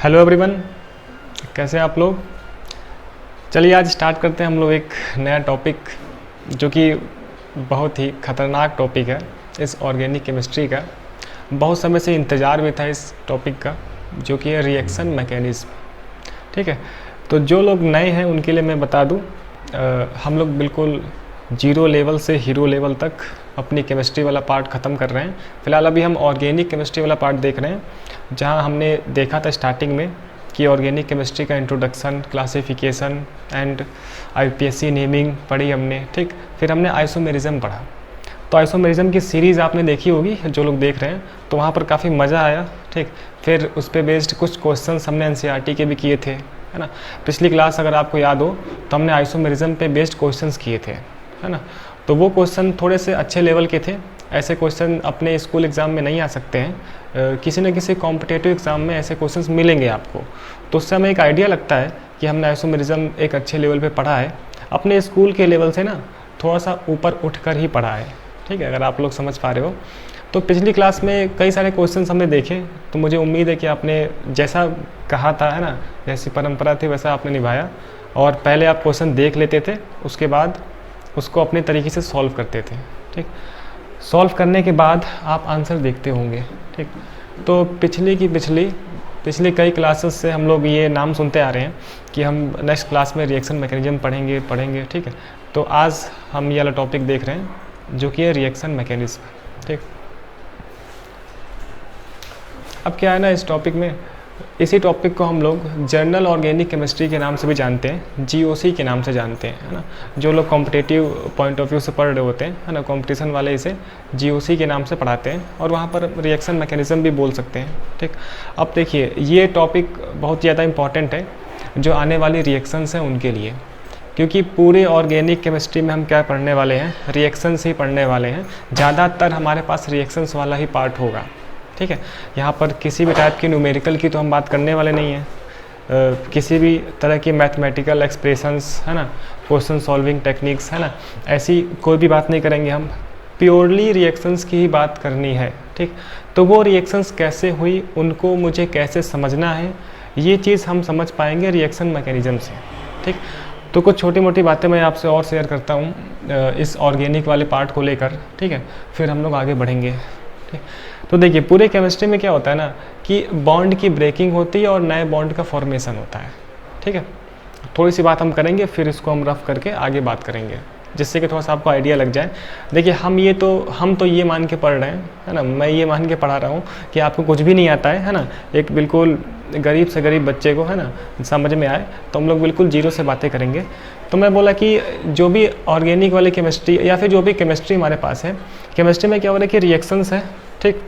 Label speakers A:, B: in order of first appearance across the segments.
A: Hello everyone, कैसे हैं आप लोग। चलिए आज स्टार्ट करते हैं हम लोग एक नया टॉपिक जो कि बहुत ही ख़तरनाक टॉपिक है इस ऑर्गेनिक केमिस्ट्री का। बहुत समय से इंतज़ार भी था इस टॉपिक का, जो कि है रिएक्शन मैकेनिज़्म। ठीक है, तो जो लोग नए हैं उनके लिए मैं बता दूं, हम लोग बिल्कुल जीरो लेवल से हीरो लेवल तक अपनी केमिस्ट्री वाला पार्ट ख़त्म कर रहे हैं। फ़िलहाल अभी हम ऑर्गेनिक केमिस्ट्री वाला पार्ट देख रहे हैं, जहां हमने देखा था स्टार्टिंग में कि ऑर्गेनिक केमिस्ट्री का introduction, classification and IPSC naming पढ़ी हमने। ठीक, फिर हमने आइसोमेरिज्म पढ़ा। तो आइसोमेरिज्म की सीरीज़ आपने देखी होगी जो लोग देख रहे हैं, तो वहाँ पर काफ़ी मज़ा आया। ठीक, फिर उस पर बेस्ड कुछ क्वेश्चंस हमने एनसीईआरटी के भी किए थे, है ना। पिछली क्लास अगर आपको याद हो तो हमने आइसोमेरिज्म पे बेस्ड क्वेश्चंस किए थे, है ना। तो वो क्वेश्चन थोड़े से अच्छे लेवल के थे। ऐसे क्वेश्चन अपने स्कूल एग्ज़ाम में नहीं आ सकते हैं, किसी न किसी कॉम्पिटेटिव एग्ज़ाम में ऐसे क्वेश्चंस मिलेंगे आपको। तो उससे हमें एक आइडिया लगता है कि हमने आइसोमेरिज्म एक अच्छे लेवल पे पढ़ा है, अपने स्कूल के लेवल से ना थोड़ा सा ऊपर उठकर ही पढ़ा है। ठीक है, अगर आप लोग समझ पा रहे हो। तो पिछली क्लास में कई सारे क्वेश्चंस हमने देखे, तो मुझे उम्मीद है कि आपने जैसा कहा था, है ना, जैसी परंपरा थी वैसा आपने निभाया। और पहले आप क्वेश्चन देख लेते थे, उसके बाद उसको अपने तरीके से सॉल्व करते थे। ठीक, सॉल्व करने के बाद आप आंसर देखते होंगे। ठीक, तो पिछली कई क्लासेस से हम लोग ये नाम सुनते आ रहे हैं कि हम नेक्स्ट क्लास में रिएक्शन मैकेनिज्म पढ़ेंगे। ठीक है, तो आज हम ये वाला टॉपिक देख रहे हैं जो कि है रिएक्शन मैकेनिज्म। ठीक, अब क्या है ना, इसी टॉपिक को हम लोग जर्नल ऑर्गेनिक केमिस्ट्री के नाम से भी जानते हैं, जीओसी के नाम से जानते हैं, है ना। जो लोग कॉम्पिटिटिव पॉइंट ऑफ व्यू से पढ़ रहे होते हैं, है ना, कंपटीशन वाले इसे जीओसी के नाम से पढ़ाते हैं, और वहाँ पर रिएक्शन मैकेनिज्म भी बोल सकते हैं। ठीक, अब देखिए ये टॉपिक बहुत ज़्यादा इंपॉर्टेंट है जो आने वाली रिएक्शंस हैं उनके लिए, क्योंकि पूरे ऑर्गेनिक केमिस्ट्री में हम क्या पढ़ने वाले हैं, रिएक्शंस ही पढ़ने वाले हैं। ज़्यादातर हमारे पास रिएक्शंस वाला ही पार्ट होगा। ठीक है, यहाँ पर किसी भी टाइप की न्यूमेरिकल की तो हम बात करने वाले नहीं हैं, किसी भी तरह की मैथमेटिकल एक्सप्रेशंस, है ना, क्वेश्चन सॉल्विंग टेक्निक्स, है ना, ऐसी कोई भी बात नहीं करेंगे हम। प्योरली रिएक्शंस की ही बात करनी है। ठीक, तो वो रिएक्शंस कैसे हुई, उनको मुझे कैसे समझना है, ये चीज़ हम समझ पाएंगे रिएक्शन मैकेनिज्म से। ठीक, तो कुछ छोटी मोटी बातें मैं आपसे और शेयर करता हूँ इस ऑर्गेनिक वाले पार्ट को लेकर। ठीक है, फिर हम लोग आगे बढ़ेंगे। ठीक, तो देखिए पूरे केमिस्ट्री में क्या होता है ना कि बॉन्ड की ब्रेकिंग होती है और नए बॉन्ड का फॉर्मेशन होता है। ठीक है, थोड़ी सी बात हम करेंगे, फिर इसको हम रफ करके आगे बात करेंगे, जिससे कि थोड़ा सा आपको आइडिया लग जाए। देखिए हम तो ये मान के पढ़ रहे हैं, है ना, मैं ये मान के पढ़ा रहा हूँ कि आपको कुछ भी नहीं आता है ना। एक बिल्कुल गरीब से गरीब बच्चे को, है ना, समझ में आए, तो हम लोग बिल्कुल जीरो से बातें करेंगे। तो मैं बोला कि जो भी ऑर्गेनिक वाली केमिस्ट्री या फिर जो भी केमिस्ट्री हमारे पास है, केमिस्ट्री में क्या हो रहा है कि रिएक्शंस है। ठीक,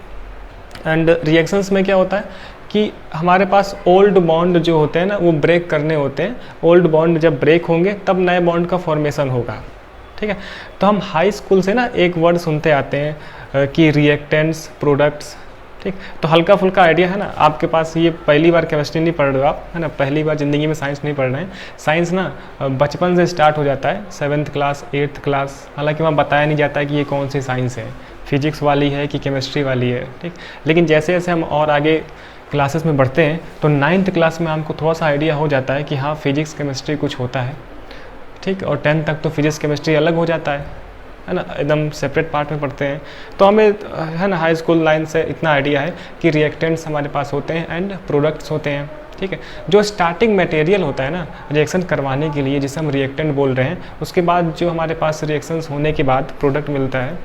A: एंड रिएक्शंस में क्या होता है कि हमारे पास ओल्ड बॉन्ड जो होते हैं ना वो ब्रेक करने होते हैं। ओल्ड बॉन्ड जब ब्रेक होंगे तब नए बॉन्ड का फॉर्मेशन होगा। ठीक है, तो हम हाई स्कूल से ना एक वर्ड सुनते आते हैं कि रिएक्टेंट्स, प्रोडक्ट्स। ठीक, तो हल्का फुल्का आइडिया है ना आपके पास। ये पहली बार केमिस्ट्री नहीं पढ़ रहे हो आप, है ना, पहली बार ज़िंदगी में साइंस नहीं पढ़ रहे हैं। साइंस ना बचपन से स्टार्ट हो जाता है, 7th क्लास 8th क्लास। हालांकि वहाँ बताया नहीं जाता है कि ये कौन सी साइंस है, फिजिक्स वाली है कि केमिस्ट्री वाली है। ठीक, लेकिन जैसे जैसे हम और आगे क्लासेस में बढ़ते हैं तो 9th क्लास में हमको थोड़ा सा आइडिया हो जाता है कि हाँ फिजिक्स केमिस्ट्री कुछ होता है। ठीक, और 10th तक तो फिजिक्स केमिस्ट्री अलग हो जाता है ना, एकदम सेपरेट पार्ट में पढ़ते हैं। तो हमें, है ना, हाई स्कूल लाइन से इतना आइडिया है कि रिएक्टेंट्स हमारे पास होते हैं एंड प्रोडक्ट्स होते हैं। ठीक है, जो स्टार्टिंग मटेरियल होता है ना रिएक्शन करवाने के लिए, जिसे हम रिएक्टेंट बोल रहे हैं, उसके बाद जो हमारे पास रिएक्शंस होने के बाद प्रोडक्ट मिलता है,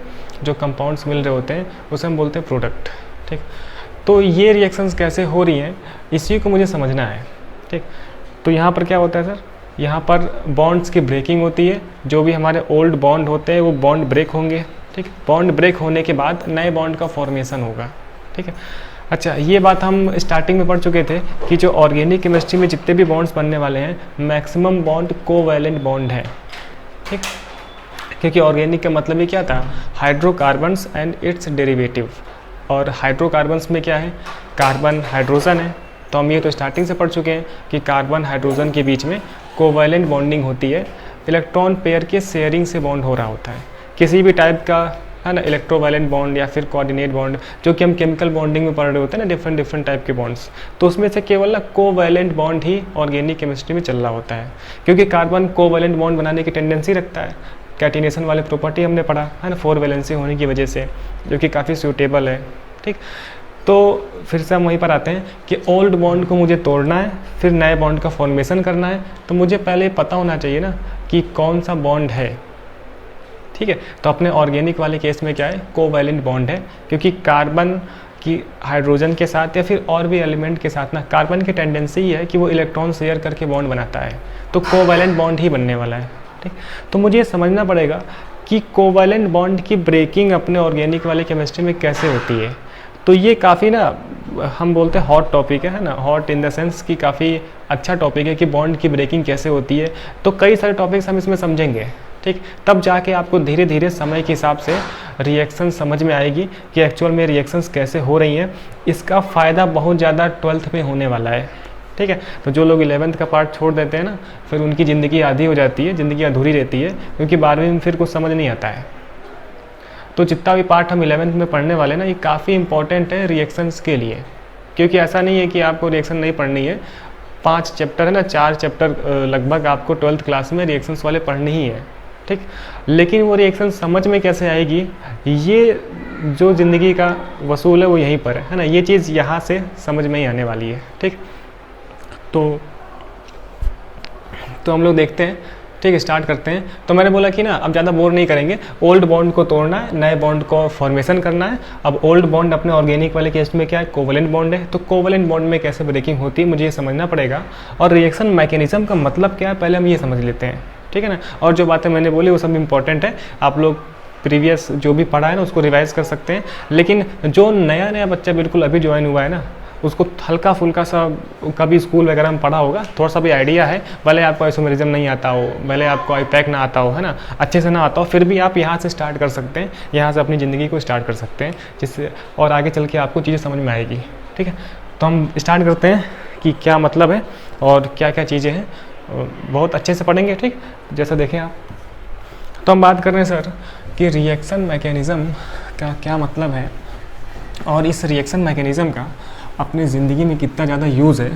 A: जो कंपाउंड्स मिल रहे होते हैं, उसे हम बोलते हैं प्रोडक्ट। ठीक, तो ये रिएक्शंस कैसे हो रही हैं इसी को मुझे समझना है। ठीक, तो यहाँ पर क्या होता है सर, यहाँ पर बॉन्ड्स की ब्रेकिंग होती है। जो भी हमारे ओल्ड बॉन्ड होते हैं वो बॉन्ड ब्रेक होंगे। ठीक, बॉन्ड ब्रेक होने के बाद नए बॉन्ड का फॉर्मेशन होगा। ठीक है, अच्छा ये बात हम स्टार्टिंग में पढ़ चुके थे कि जो ऑर्गेनिक केमिस्ट्री में जितने भी बॉन्ड्स बनने वाले हैं, मैक्सिमम बॉन्ड कोवैलेंट बॉन्ड है। ठीक, क्योंकि ऑर्गेनिक का मतलब ही क्या था, हाइड्रोकार्बन्स एंड इट्स डेरिवेटिव। और हाइड्रोकार्बन्स में क्या है, कार्बन हाइड्रोजन है। तो हम ये तो स्टार्टिंग से पढ़ चुके हैं कि कार्बन हाइड्रोजन के बीच में कोवैलेंट बॉन्डिंग होती है। इलेक्ट्रॉन पेयर के शेयरिंग से बॉन्ड हो रहा होता है। किसी भी टाइप का है ना, इलेक्ट्रोवायलेंट बॉन्ड या फिर कोऑर्डिनेट बॉन्ड, जो कि हम केमिकल बॉन्डिंग में पढ़ रहे होते हैं ना, डिफरेंट डिफरेंट टाइप के बॉन्ड्स, तो उसमें से केवल ना कोवैलेंट बॉन्ड ही ऑर्गेनिक केमिस्ट्री में चल रहा होता है, क्योंकि कार्बन कोवैलेंट बॉन्ड बनाने की टेंडेंसी रखता है। कैटिनेशन वाले प्रॉपर्टी हमने पढ़ा है ना, 4 वैलेंसी होने की वजह से, जो कि काफ़ी सूटेबल है। ठीक, तो फिर से हम वहीं पर आते हैं कि ओल्ड बॉन्ड को मुझे तोड़ना है, फिर नए बॉन्ड का फॉर्मेशन करना है, तो मुझे पहले पता होना चाहिए ना कि कौन सा बॉन्ड है। ठीक है, तो अपने ऑर्गेनिक वाले केस में क्या है, कोवैलेंट बॉन्ड है, क्योंकि कार्बन की हाइड्रोजन के साथ या फिर और भी एलिमेंट के साथ ना कार्बन की टेंडेंसी ही है कि वो इलेक्ट्रॉन शेयर करके बॉन्ड बनाता है, तो कोवैलेंट बॉन्ड ही बनने वाला है। ठीक, तो मुझे ये समझना पड़ेगा कि कोवैलेंट बॉन्ड की ब्रेकिंग अपने ऑर्गेनिक वाले केमिस्ट्री में कैसे होती है। तो ये काफ़ी ना हम बोलते हैं हॉट टॉपिक है ना, हॉट इन द सेंस कि काफ़ी अच्छा टॉपिक है कि बॉन्ड की ब्रेकिंग कैसे होती है। तो कई सारे टॉपिक्स हम इसमें समझेंगे। ठीक, तब जाके आपको धीरे धीरे समय के हिसाब से रिएक्शन समझ में आएगी कि एक्चुअल में रिएक्शंस कैसे हो रही हैं। इसका फ़ायदा बहुत ज़्यादा 12th में होने वाला है। ठीक है, तो जो लोग 11th का पार्ट छोड़ देते हैं ना, फिर उनकी ज़िंदगी आधी हो जाती है, ज़िंदगी अधूरी रहती है, क्योंकि 12वीं में फिर कुछ समझ नहीं आता है। तो जितना भी पार्ट हम 11th में पढ़ने वाले ना, ये काफ़ी इंपॉर्टेंट है रिएक्शंस के लिए, क्योंकि ऐसा नहीं है कि आपको रिएक्शन नहीं पढ़नी है। 5 चैप्टर है ना, 4 चैप्टर लगभग आपको 12th क्लास में रिएक्शंस वाले पढ़ने ही है। ठीक, लेकिन वो रिएक्शन समझ में कैसे आएगी, ये जो ज़िंदगी का वसूल है वो यहीं पर है ना, ये चीज़ यहाँ से समझ में ही आने वाली है। ठीक, तो हम लोग देखते हैं। ठीक, स्टार्ट करते हैं। तो मैंने बोला कि ना अब ज़्यादा बोर नहीं करेंगे, ओल्ड बॉन्ड को तोड़ना है, नए बॉन्ड को फॉर्मेशन करना है। अब ओल्ड बॉन्ड अपने ऑर्गेनिक वाले केस में क्या है, कोवैलेंट बॉन्ड है, तो कोवैलेंट बॉन्ड में कैसे ब्रेकिंग होती है मुझे ये समझना पड़ेगा, और रिएक्शन मैकेनिज्म का मतलब क्या है पहले हम ये समझ लेते हैं। ठीक है ना, और जो बातें मैंने बोली वो सब इंपॉर्टेंट है, आप लोग प्रीवियस जो भी पढ़ा है ना उसको रिवाइज कर सकते हैं। लेकिन जो नया नया बच्चा बिल्कुल अभी ज्वाइन हुआ है ना, उसको हल्का फुल्का सा कभी स्कूल वगैरह में पढ़ा होगा, थोड़ा सा भी आइडिया है, भले आपको आइसोमेरिज्म नहीं आता हो, भले आपको आईपैक ना आता हो, है ना, अच्छे से ना आता हो, फिर भी आप यहाँ से स्टार्ट कर सकते हैं, यहाँ से अपनी ज़िंदगी को स्टार्ट कर सकते हैं, जिससे और आगे चल के आपको चीज़ें समझ में आएगी। ठीक है, तो हम स्टार्ट करते हैं कि क्या मतलब है और क्या क्या चीज़ें हैं, बहुत अच्छे से पढ़ेंगे। ठीक, जैसा देखें आप, तो हम बात कर रहे हैं सर कि रिएक्शन मैकेनिज़्म का क्या मतलब है, और इस रिएक्शन मैकेनिज़्म का अपनी ज़िंदगी में कितना ज़्यादा यूज़ है।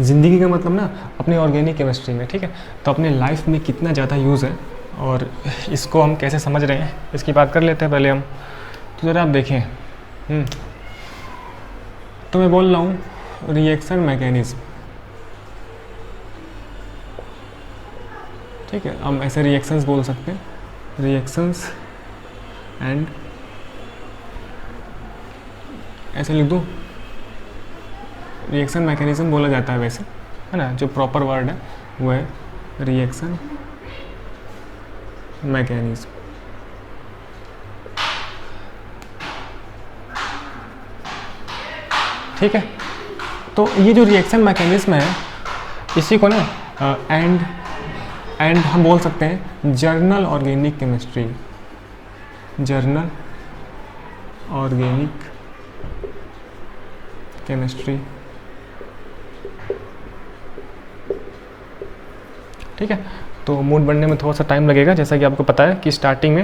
A: ज़िंदगी का मतलब ना अपने ऑर्गेनिक केमिस्ट्री में, ठीक है, तो अपने लाइफ में कितना ज़्यादा यूज़ है और इसको हम कैसे समझ रहे हैं इसकी बात कर लेते हैं पहले हम। तो ज़रा आप देखें, तो मैं बोल रहा हूँ रिएक्शन मैकेनिज़्म। ठीक है, हम ऐसे रिएक्शंस बोल सकते हैं, रिएक्शंस एंड ऐसे लिख दूँ, रिएक्शन मैकेनिज्म बोला जाता है वैसे, है ना, जो प्रॉपर वर्ड है वो है रिएक्शन मैकेनिज्म। ठीक है, तो ये जो रिएक्शन मैकेनिज्म है इसी को ना एंड हम बोल सकते हैं journal organic chemistry, journal organic chemistry. ठीक है, तो मूड बनने में थोड़ा सा टाइम लगेगा, जैसा कि आपको पता है कि स्टार्टिंग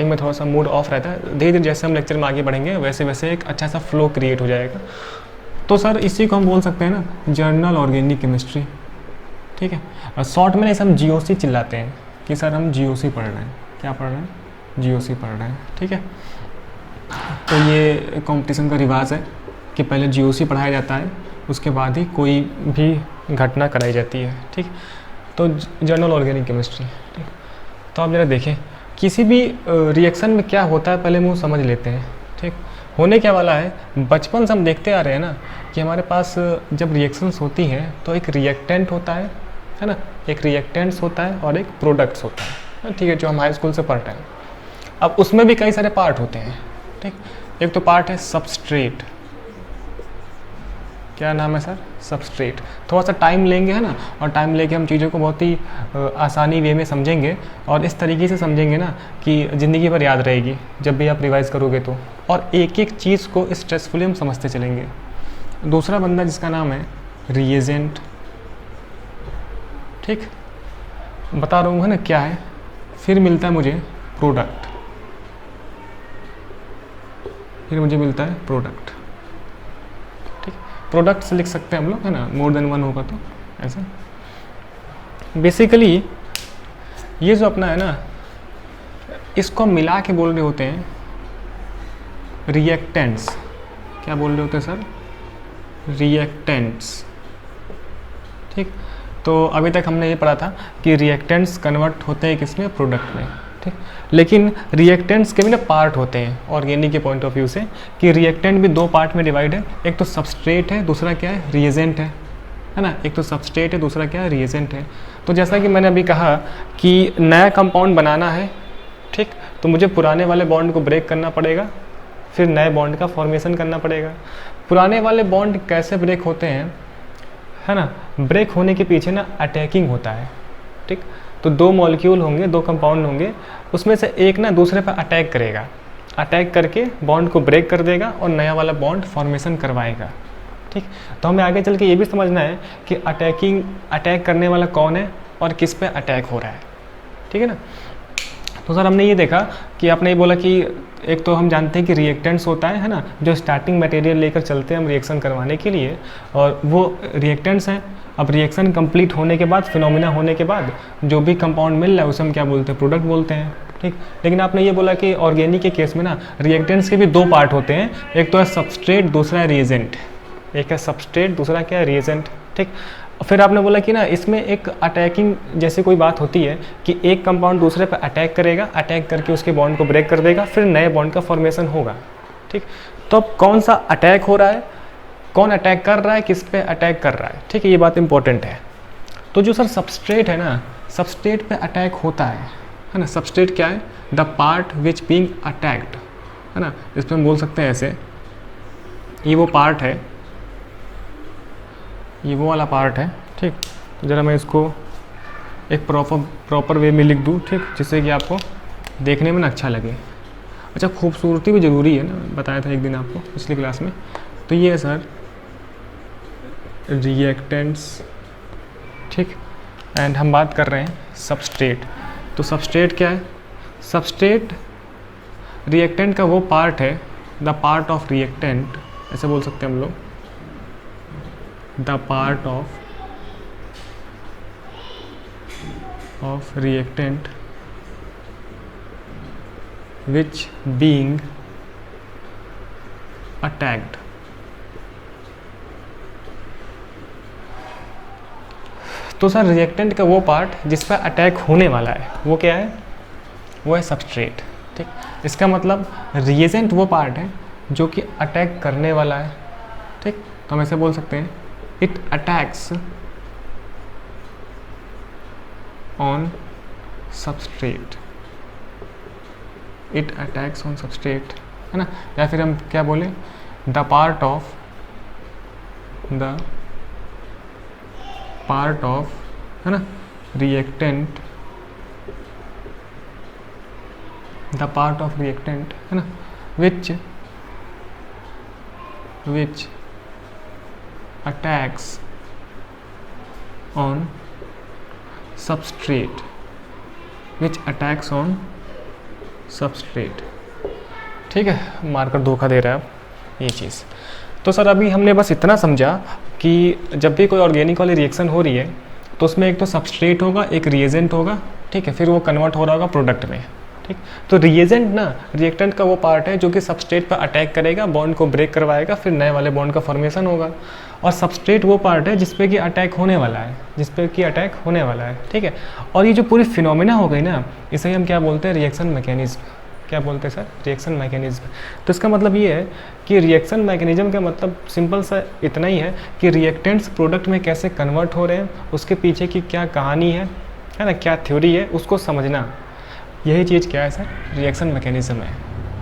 A: में थोड़ा सा मूड ऑफ रहता है। धीरे धीरे जैसे हम लेक्चर में आगे बढ़ेंगे वैसे वैसे एक अच्छा सा फ्लो क्रिएट हो जाएगा। तो सर इसी को हम बोल सकते हैं ना जर्नल ऑर्गेनिक केमिस्ट्री। ठीक है, और शॉर्ट में इसे हम जीओसी चिल्लाते हैं कि सर हम जीओसी पढ़ रहे हैं। क्या पढ़ रहे हैं? जीओसी पढ़ रहे हैं। ठीक है, तो ये कंपटीशन का रिवाज है कि पहले जीओसी पढ़ाया जाता है, उसके बाद ही कोई भी घटना कराई जाती है। ठीक, तो जर्नल ऑर्गेनिक केमिस्ट्री। ठीक, तो आप ज़रा देखें किसी भी रिएक्शन में क्या होता है पहले हम वो समझ लेते हैं। ठीक, होने क्या वाला है, बचपन से हम देखते आ रहे हैं ना कि हमारे पास जब रिएक्शंस होती हैं तो एक रिएक्टेंट होता है ना, एक रिएक्टेंट्स होता है और एक प्रोडक्ट्स होता है। ठीक है, जो हम हाई स्कूल से पढ़ रहे हैं। अब उसमें भी कई सारे पार्ट होते हैं। ठीक, एक तो पार्ट है सबस्ट्रेट। क्या नाम है सर? सबस्ट्रेट। थोड़ा सा टाइम लेंगे, है ना, और टाइम लेके हम चीज़ों को बहुत ही आसानी वे में समझेंगे और इस तरीके से समझेंगे ना कि ज़िंदगी भर याद रहेगी जब भी आप रिवाइज़ करोगे तो, और एक एक चीज़ को स्ट्रेसफुली हम समझते चलेंगे। दूसरा बंदा जिसका नाम है रिएजेंट। ठीक, बता रहा हूँ है ना क्या है। फिर मिलता है मुझे प्रोडक्ट। फिर मुझे मिलता है प्रोडक्ट। ठीक, प्रोडक्ट से लिख सकते हैं हम लोग, है ना, मोर देन वन होगा तो ऐसा। बेसिकली ये जो अपना है ना, इसको हम मिला के बोल रहे होते हैं रिएक्टेंट्स। क्या बोल रहे होते हैं सर? रिएक्टेंट्स। ठीक, तो अभी तक हमने ये पढ़ा था कि रिएक्टेंट्स कन्वर्ट होते हैं किसमें? प्रोडक्ट में। ठीक, लेकिन रिएक्टेंट्स के भी ना पार्ट होते हैं ऑर्गेनिक के पॉइंट ऑफ व्यू से, कि रिएक्टेंट भी दो पार्ट में डिवाइड है, एक तो सबस्ट्रेट है, दूसरा क्या है? रिएजेंट है ना। एक तो सबस्ट्रेट है, दूसरा क्या है? रिएजेंट है। तो जैसा कि मैंने अभी कहा कि नया कंपाउंड बनाना है, ठीक, तो मुझे पुराने वाले बॉन्ड को ब्रेक करना पड़ेगा, फिर नए बॉन्ड का फॉर्मेशन करना पड़ेगा। पुराने वाले बॉन्ड कैसे ब्रेक होते हैं, है ना? ब्रेक होने के पीछे ना अटैकिंग होता है। ठीक, तो दो मॉलिक्यूल होंगे, दो कंपाउंड होंगे, उसमें से एक ना दूसरे पर अटैक करेगा, अटैक करके बॉन्ड को ब्रेक कर देगा और नया वाला बॉन्ड फॉर्मेशन करवाएगा। ठीक, तो हमें आगे चल के ये भी समझना है कि अटैक करने वाला कौन है और किस पे अटैक हो रहा है। ठीक है ना। तो सर हमने ये देखा कि आपने ये बोला कि एक तो हम जानते हैं कि रिएक्टेंट्स होता है ना, जो स्टार्टिंग मटेरियल लेकर चलते हैं हम रिएक्शन करवाने के लिए, और वो रिएक्टेंट्स हैं। अब रिएक्शन कंप्लीट होने के बाद, फिनोमिना होने के बाद जो भी कंपाउंड मिल रहा है उसे हम क्या बोलते हैं? प्रोडक्ट बोलते हैं। ठीक, लेकिन आपने ये बोला कि ऑर्गेनिक के केस में ना रिएक्टेंट्स के भी दो पार्ट होते हैं, एक तो है सबस्ट्रेट, दूसरा है रिएजेंट। एक है सबस्ट्रेट, दूसरा क्या है? रिएजेंट। ठीक, फिर आपने बोला कि ना इसमें एक अटैकिंग जैसी कोई बात होती है कि एक कंपाउंड दूसरे पर अटैक करेगा, अटैक करके उसके बॉन्ड को ब्रेक कर देगा, फिर नए बॉन्ड का फॉर्मेशन होगा। ठीक, तो अब कौन सा अटैक हो रहा है, कौन अटैक कर रहा है, किस पे अटैक कर रहा है? ठीक है, ये बात इंपॉर्टेंट है। तो जो सर सबस्ट्रेट है ना, सबस्ट्रेट पे अटैक होता है ना। सबस्ट्रेट क्या है? The part which being attacked, है ना। इसमें हम बोल सकते हैं ऐसे, ये वो पार्ट है, ये वो वाला पार्ट है। ठीक, ज़रा मैं इसको एक प्रॉपर वे में लिख दूँ, ठीक, जिससे कि आपको देखने में ना अच्छा लगे। अच्छा, खूबसूरती भी ज़रूरी है ना, बताया था एक दिन आपको पिछली क्लास में। तो ये है सर रिएक्टेंट्स। ठीक, एंड हम बात कर रहे हैं सबस्ट्रेट। तो सबस्ट्रेट क्या है? सबस्ट्रेट रिएक्टेंट का वो पार्ट है, द पार्ट ऑफ रिएक्टेंट, ऐसे बोल सकते हैं हम लोग, the part of reactant which being attacked। तो सर रिएक्टेंट का वो पार्ट जिस पर अटैक होने वाला है वो क्या है? वो है सबस्ट्रेट। ठीक, इसका मतलब रिएजेंट वो पार्ट है जो कि अटैक करने वाला है। ठीक, तो हम ऐसे बोल सकते हैं it attacks on substrate, it attacks on substrate, है ना। या फिर हम क्या बोले? the part of है ना reactant, the part of reactant, है ना, which attacks on substrate, ठीक है। मार्कर धोखा दे रहा है अब ये चीज़। तो सर अभी हमने बस इतना समझा कि जब भी कोई ऑर्गेनिक वाली रिएक्शन हो रही है तो उसमें एक तो सबस्ट्रेट होगा, एक रिएजेंट होगा, ठीक है, फिर वो कन्वर्ट हो रहा होगा प्रोडक्ट में। ठीक, तो रिएजेंट ना रिएक्टेंट का वो पार्ट है जो कि सबस्ट्रेट पर अटैक करेगा, बॉन्ड को ब्रेक करवाएगा, फिर नए वाले बॉन्ड का फॉर्मेशन होगा। और सबस्ट्रेट वो पार्ट है जिसपे कि अटैक होने वाला है, ठीक है। और ये जो पूरी फिनोमिना हो गई ना, इसे हम क्या बोलते हैं? Reaction mechanism. क्या बोलते हैं सर? Reaction mechanism. तो इसका मतलब ये है कि रिएक्शन मैकेनिज्म का मतलब सिंपल सा इतना ही है कि रिएक्टेंट्स प्रोडक्ट में कैसे कन्वर्ट हो रहे हैं, उसके पीछे की क्या कहानी है ना, क्या थ्योरी है, उसको समझना। यही चीज़ क्या है सर? रिएक्शन मैकेनिज्म है।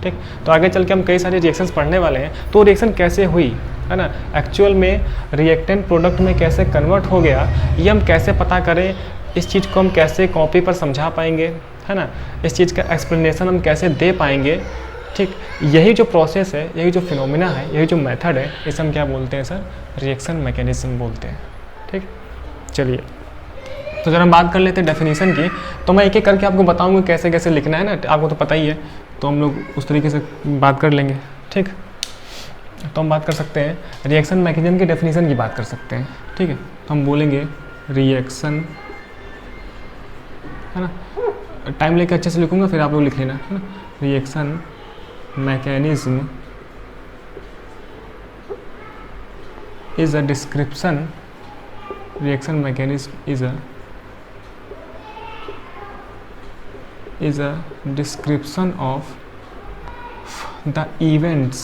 A: ठीक, तो आगे चल के हम कई सारे रिएक्शंस पढ़ने वाले हैं। तो रिएक्शन कैसे हुई, है ना, एक्चुअल में रिएक्टेंट प्रोडक्ट में कैसे कन्वर्ट हो गया, ये हम कैसे पता करें, इस चीज़ को हम कैसे कॉपी पर समझा पाएंगे, है ना, इस चीज़ का एक्सप्लेनेशन हम कैसे दे पाएंगे। ठीक, यही जो प्रोसेस है, यही जो फिनोमिना है, यही जो मेथड है, इसे हम क्या बोलते हैं सर? रिएक्शन मैकेनिज्म बोलते हैं। ठीक, चलिए तो जरा हम बात कर लेते हैं डेफिनेशन की। तो मैं एक एक करके आपको बताऊंगा कैसे कैसे लिखना है ना, आपको तो पता ही है, तो हम लोग उस तरीके से बात कर लेंगे। ठीक। तो हम बात कर सकते हैं रिएक्शन मैकेनिज्म की डेफिनेशन की बात कर सकते हैं, ठीक है। तो हम बोलेंगे रिएक्शन, है ना, टाइम लेकर अच्छे से लिखूंगा फिर आप लोग लिख लेना, है ना। Reaction mechanism is a description, reaction mechanism is a description of the events,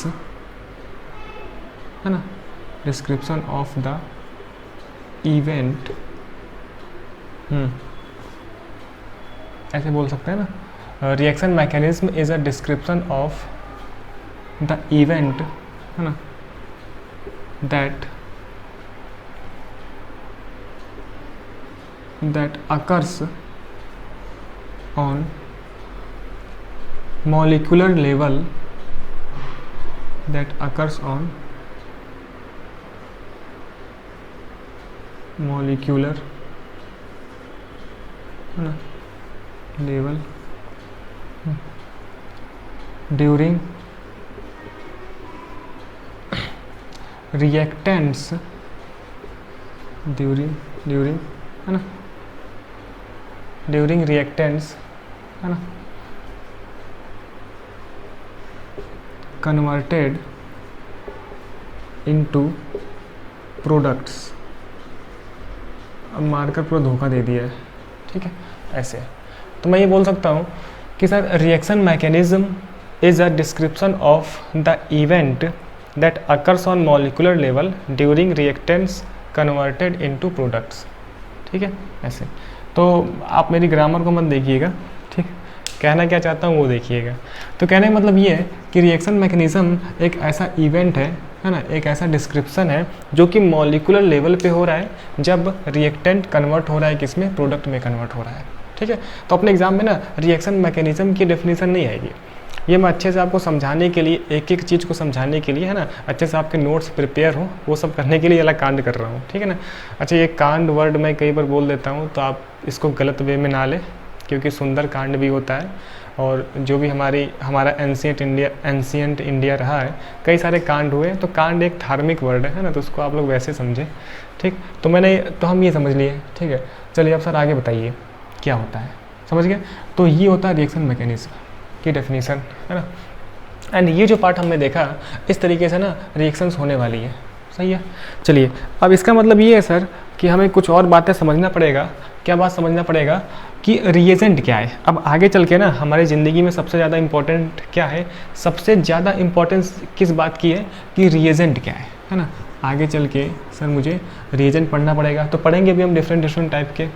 A: है ना, description of the event, ऐसे बोल सकते हैं ना। Reaction mechanism is a description of the event, है ना, that occurs on molecular level, that occurs on molecular, है ना, level during reactants, during है ना, during reactants, है ना, कन्वर्टेड इनटू प्रोडक्ट्स। अब मार्कर पूरा धोखा दे दिया है, ठीक है, ऐसे। तो मैं ये बोल सकता हूँ कि sir reaction mechanism is a description of the event that occurs on molecular level during reactants converted into products, ठीक है, ऐसे। तो आप मेरी ग्रामर को मत देखिएगा, ठीक, कहना क्या चाहता हूँ वो देखिएगा। तो कहने का मतलब ये है कि रिएक्शन मैकेनिज्म एक ऐसा इवेंट है ना, एक ऐसा डिस्क्रिप्शन है जो कि मॉलिक्यूलर लेवल पे हो रहा है जब रिएक्टेंट कन्वर्ट हो रहा है किसमें, प्रोडक्ट में कन्वर्ट हो रहा है, ठीक है। तो अपने एग्जाम में ना रिएक्शन मैकेनिज्म की डेफिनेशन नहीं आएगी, ये मैं अच्छे से आपको समझाने के लिए, एक एक चीज़ को समझाने के लिए, है ना, अच्छे से आपके नोट्स प्रिपेयर हो वो सब करने के लिए अलग कांड कर रहा हूँ, ठीक है ना। अच्छा, ये कांड वर्ड मैं कई बार बोल देता हूँ तो आप इसको गलत वे में ना ले, क्योंकि सुंदर कांड भी होता है और जो भी हमारा एंशियंट इंडिया रहा है, कई सारे कांड हुए, तो कांड एक धार्मिक वर्ड है ना, तो उसको आप लोग वैसे समझें, ठीक। तो हम ये समझ लिए, ठीक है। चलिए अब सर आगे बताइए क्या होता है, समझ गए। तो ये होता है रिएक्शन मैकेनिज्म की डेफिनेशन, है ना। एंड ये जो पार्ट हमने देखा, इस तरीके से ना रिएक्शंस होने वाली है, सही है। चलिए अब इसका मतलब ये है सर कि हमें कुछ और बातें समझना पड़ेगा। क्या बात समझना पड़ेगा कि रिएजेंट क्या है। अब आगे चल के ना हमारी ज़िंदगी में सबसे ज़्यादा इम्पोर्टेंट क्या है, सबसे ज़्यादा इम्पोर्टेंस किस बात की है कि रिएजेंट क्या है ना। आगे चल के सर मुझे रिएजेंट पढ़ना पड़ेगा, तो पढ़ेंगे भी हम डिफरेंट टाइप के।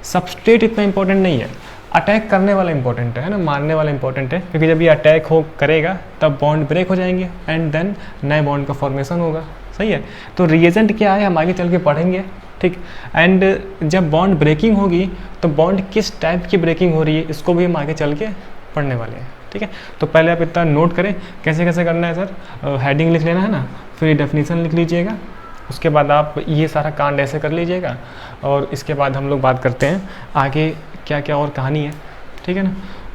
A: सबस्ट्रेट इतना इंपॉर्टेंट नहीं है, अटैक करने वाला इंपॉर्टेंट है ना, मारने वाला इंपॉर्टेंट है, क्योंकि जब ये अटैक करेगा तब बॉन्ड ब्रेक हो जाएंगे एंड देन नए बॉन्ड का फॉर्मेशन होगा, सही है। तो रिएजेंट क्या है हम आगे चल के पढ़ेंगे, ठीक। एंड जब बॉन्ड ब्रेकिंग होगी तो बॉन्ड किस टाइप की ब्रेकिंग हो रही है इसको भी हम आगे चल के पढ़ने वाले हैं, ठीक है। तो पहले आप इतना नोट करें कैसे कैसे करना है सर। हेडिंग लिख लेना है ना, फिर डेफिनेशन लिख लीजिएगा, उसके बाद आप ये सारा कांड ऐसे कर लीजिएगा और इसके बाद हम लोग बात करते हैं आगे क्या क्या और कहानी है, ठीक है ना।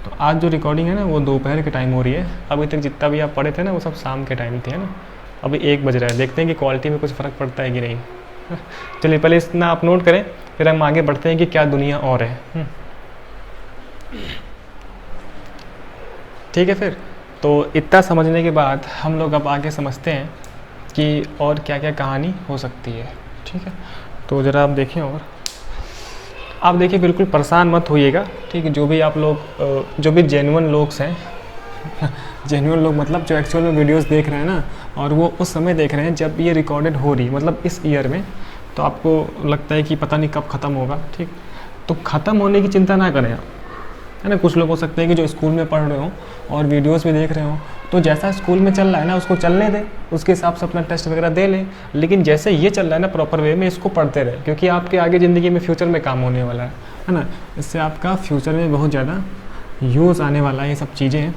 A: तो आज जो रिकॉर्डिंग है ना वो दोपहर के टाइम हो रही है, अभी तक जितना भी आप पढ़े थे ना वो सब शाम के टाइम थे, है ना। अभी 1 बज रहा है, देखते हैं कि क्वालिटी में कुछ फ़र्क पड़ता है कि नहीं। चलिए पहले इतना आप नोट करें, फिर हम आगे बढ़ते हैं कि क्या दुनिया और है, ठीक है। फिर तो इतना समझने के बाद हम लोग अब आगे समझते हैं कि और क्या क्या कहानी हो सकती है, ठीक है। तो ज़रा आप देखें, और आप देखिए बिल्कुल परेशान मत होइएगा, ठीक है। जो भी आप लोग जो भी जेन्युइन लोग हैं जेन्युइन लोग मतलब जो एक्चुअल में वीडियोस देख रहे हैं ना, और वो उस समय देख रहे हैं जब ये रिकॉर्डेड हो रही, मतलब इस ईयर में, तो आपको लगता है कि पता नहीं कब ख़त्म होगा, ठीक। तो ख़त्म होने की चिंता ना करें आप, है ना। कुछ लोग हो सकते हैं कि जो स्कूल में पढ़ रहे हो और वीडियोस भी देख रहे हो, तो जैसा स्कूल में चल रहा है ना उसको चलने दें, उसके हिसाब से अपना टेस्ट वगैरह दे लें, लेकिन जैसे ये चल रहा है ना प्रॉपर वे में इसको पढ़ते रहे, क्योंकि आपके आगे ज़िंदगी में फ्यूचर में काम होने वाला है ना। इससे आपका फ्यूचर में बहुत ज़्यादा यूज़ आने वाला है ये सब चीज़ें,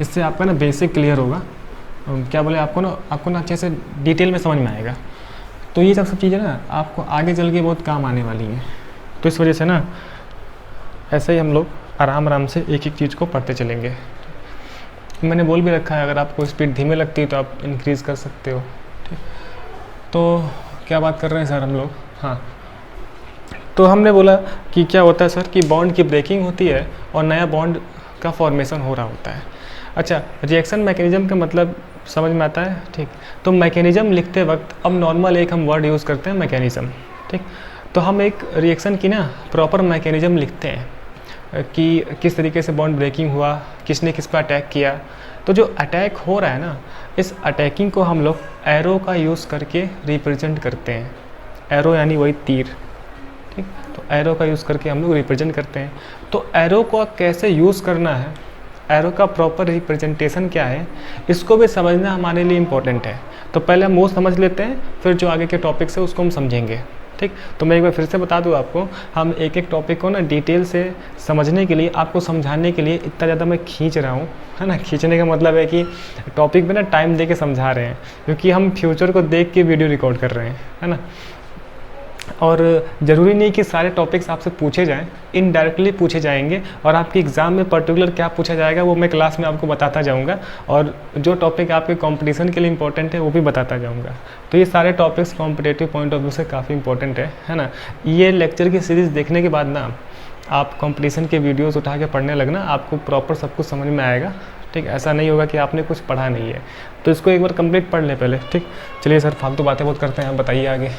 A: इससे आपका ना बेसिक क्लियर होगा, क्या बोले आपको ना अच्छे से डिटेल में समझ में आएगा। तो ये सब चीज़ें ना आपको आगे चल के बहुत काम आने वाली हैं। तो इस वजह से ना ऐसे ही हम लोग आराम से एक एक चीज़ को पढ़ते चलेंगे। मैंने बोल भी रखा है, अगर आपको स्पीड धीमे लगती है तो आप इंक्रीज़ कर सकते हो। ठीक, तो क्या बात कर रहे हैं सर हम लोग? हाँ, तो हमने बोला कि क्या होता है सर कि बॉन्ड की ब्रेकिंग होती है और नया बॉन्ड का फॉर्मेशन हो रहा होता है। अच्छा, रिएक्शन मैकेनिज्म का मतलब समझ में आता है? ठीक, तो मैकेनिज्म लिखते वक्त अब नॉर्मल एक हम वर्ड यूज़ करते हैं मैकेनिज्म। ठीक, तो हम एक रिएक्शन की ना प्रॉपर मैकेनिज्म लिखते हैं कि किस तरीके से बॉन्ड ब्रेकिंग हुआ, किसने किस पर अटैक किया। तो जो अटैक हो रहा है ना, इस अटैकिंग को हम लोग एरो का यूज़ करके रिप्रेजेंट करते हैं। एरो यानी वही तीर। ठीक, तो एरो का यूज़ करके हम लोग रिप्रेजेंट करते हैं। तो एरो को कैसे यूज़ करना है, एरो का प्रॉपर रिप्रेजेंटेशन क्या है, इसको भी समझना हमारे लिए इम्पोर्टेंट है। तो पहले हम वो समझ लेते हैं, फिर जो आगे के टॉपिक्स है उसको हम समझेंगे। ठीक, तो मैं एक बार फिर से बता दूं आपको, हम एक एक टॉपिक को ना डिटेल से समझने के लिए, आपको समझाने के लिए इतना ज़्यादा मैं खींच रहा हूँ, है ना। खींचने का मतलब है कि टॉपिक पे ना टाइम दे के समझा रहे हैं, क्योंकि हम फ्यूचर को देख के वीडियो रिकॉर्ड कर रहे हैं, है ना। और ज़रूरी नहीं कि सारे टॉपिक्स आपसे पूछे जाएं, इनडायरेक्टली पूछे जाएंगे, और आपके एग्ज़ाम में पर्टिकुलर क्या पूछा जाएगा वो मैं क्लास में आपको बताता जाऊंगा, और जो टॉपिक आपके कंपटीशन के लिए इंपॉर्टेंट है वो भी बताता जाऊंगा। तो ये सारे topics competitive point of view से काफ़ी इंपॉर्टेंट है ना। ये लेक्चर की सीरीज़ देखने के बाद ना आप कंपटीशन के वीडियोज़ उठा के पढ़ने लगना, आपको प्रॉपर सब कुछ समझ में आएगा। ठीक, ऐसा नहीं होगा कि आपने कुछ पढ़ा नहीं है। तो इसको एक बार कंप्लीट पढ़ लें पहले। ठीक, चलिए सर फालतू बातें बहुत करते हैं, आप बताइए आगे।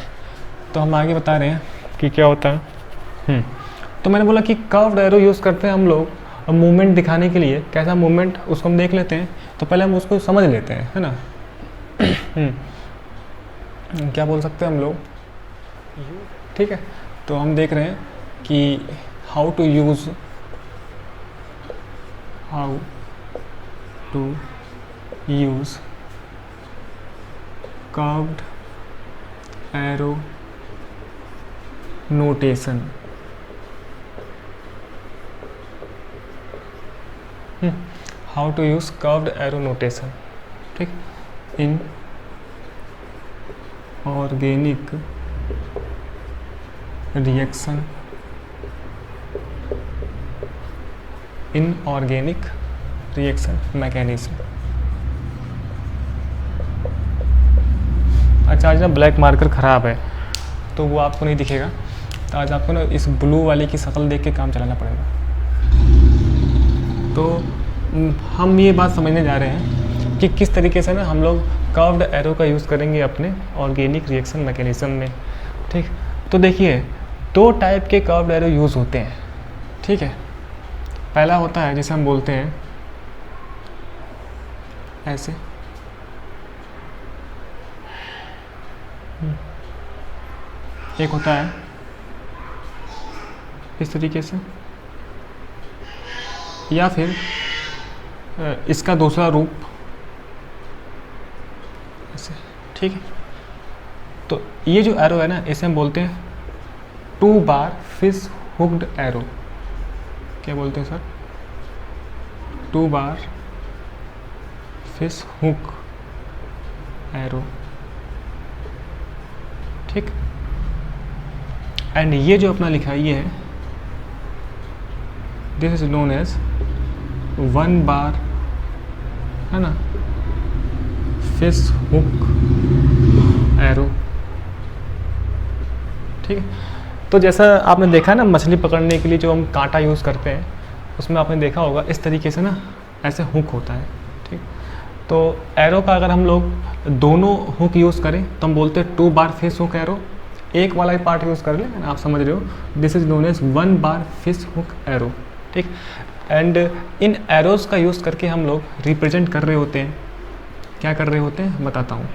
A: तो हम आगे बता रहे हैं कि क्या होता है। तो मैंने बोला कि कर्व्ड एरो यूज़ करते हैं हम लोग मूवमेंट दिखाने के लिए। कैसा मूवमेंट, उसको हम देख लेते हैं। तो पहले हम उसको समझ लेते हैं, है ना। क्या बोल सकते हैं हम लोग, ठीक है। तो हम देख रहे हैं कि how to use curved arrow notation. How to use curved arrow notation. ठीक, in organic reaction, in organic reaction mechanism. अच्छा, आज ना ब्लैक मार्कर ख़राब है तो वो आपको नहीं दिखेगा, तो आज आपको ना इस ब्लू वाले की शक्ल देख के काम चलाना पड़ेगा। तो हम ये बात समझने जा रहे हैं कि किस तरीके से ना हम लोग कर्व्ड एरो का यूज़ करेंगे अपने ऑर्गेनिक रिएक्शन मैकेनिज्म में। ठीक, तो देखिए दो टाइप के कर्व्ड एरो यूज़ होते हैं। ठीक है, पहला होता है जिसे हम बोलते हैं ऐसे, एक होता है इस तरीके से, या फिर इसका दूसरा रूप ऐसे। ठीक है, तो ये जो एरो है ना, इसे हम बोलते हैं 2 बार फिश हुक्ड एरो। क्या बोलते हैं सर? 2 बार फिश हुक एरो। ठीक, एंड ये जो अपना लिखा है ये है, दिस इज नोन एज 1 बार, है ना, फिश हुक एरो। ठीक है, तो जैसा आपने देखा ना मछली पकड़ने के लिए जो हम कांटा यूज़ करते हैं, उसमें आपने देखा होगा इस तरीके से ना ऐसे हुक होता है। ठीक, तो एरो का अगर हम लोग दोनों हुक यूज़ करें तो हम बोलते हैं 2 बार फिश हुक एरो। एक वाला ही पार्ट यूज़ कर लें, आप समझ रहे हो, this is known as 1 bar fish hook arrow. ठीक, एंड इन एरोज़ का यूज़ करके हम लोग रिप्रेजेंट कर रहे होते हैं। क्या कर रहे होते हैं बताता हूँ,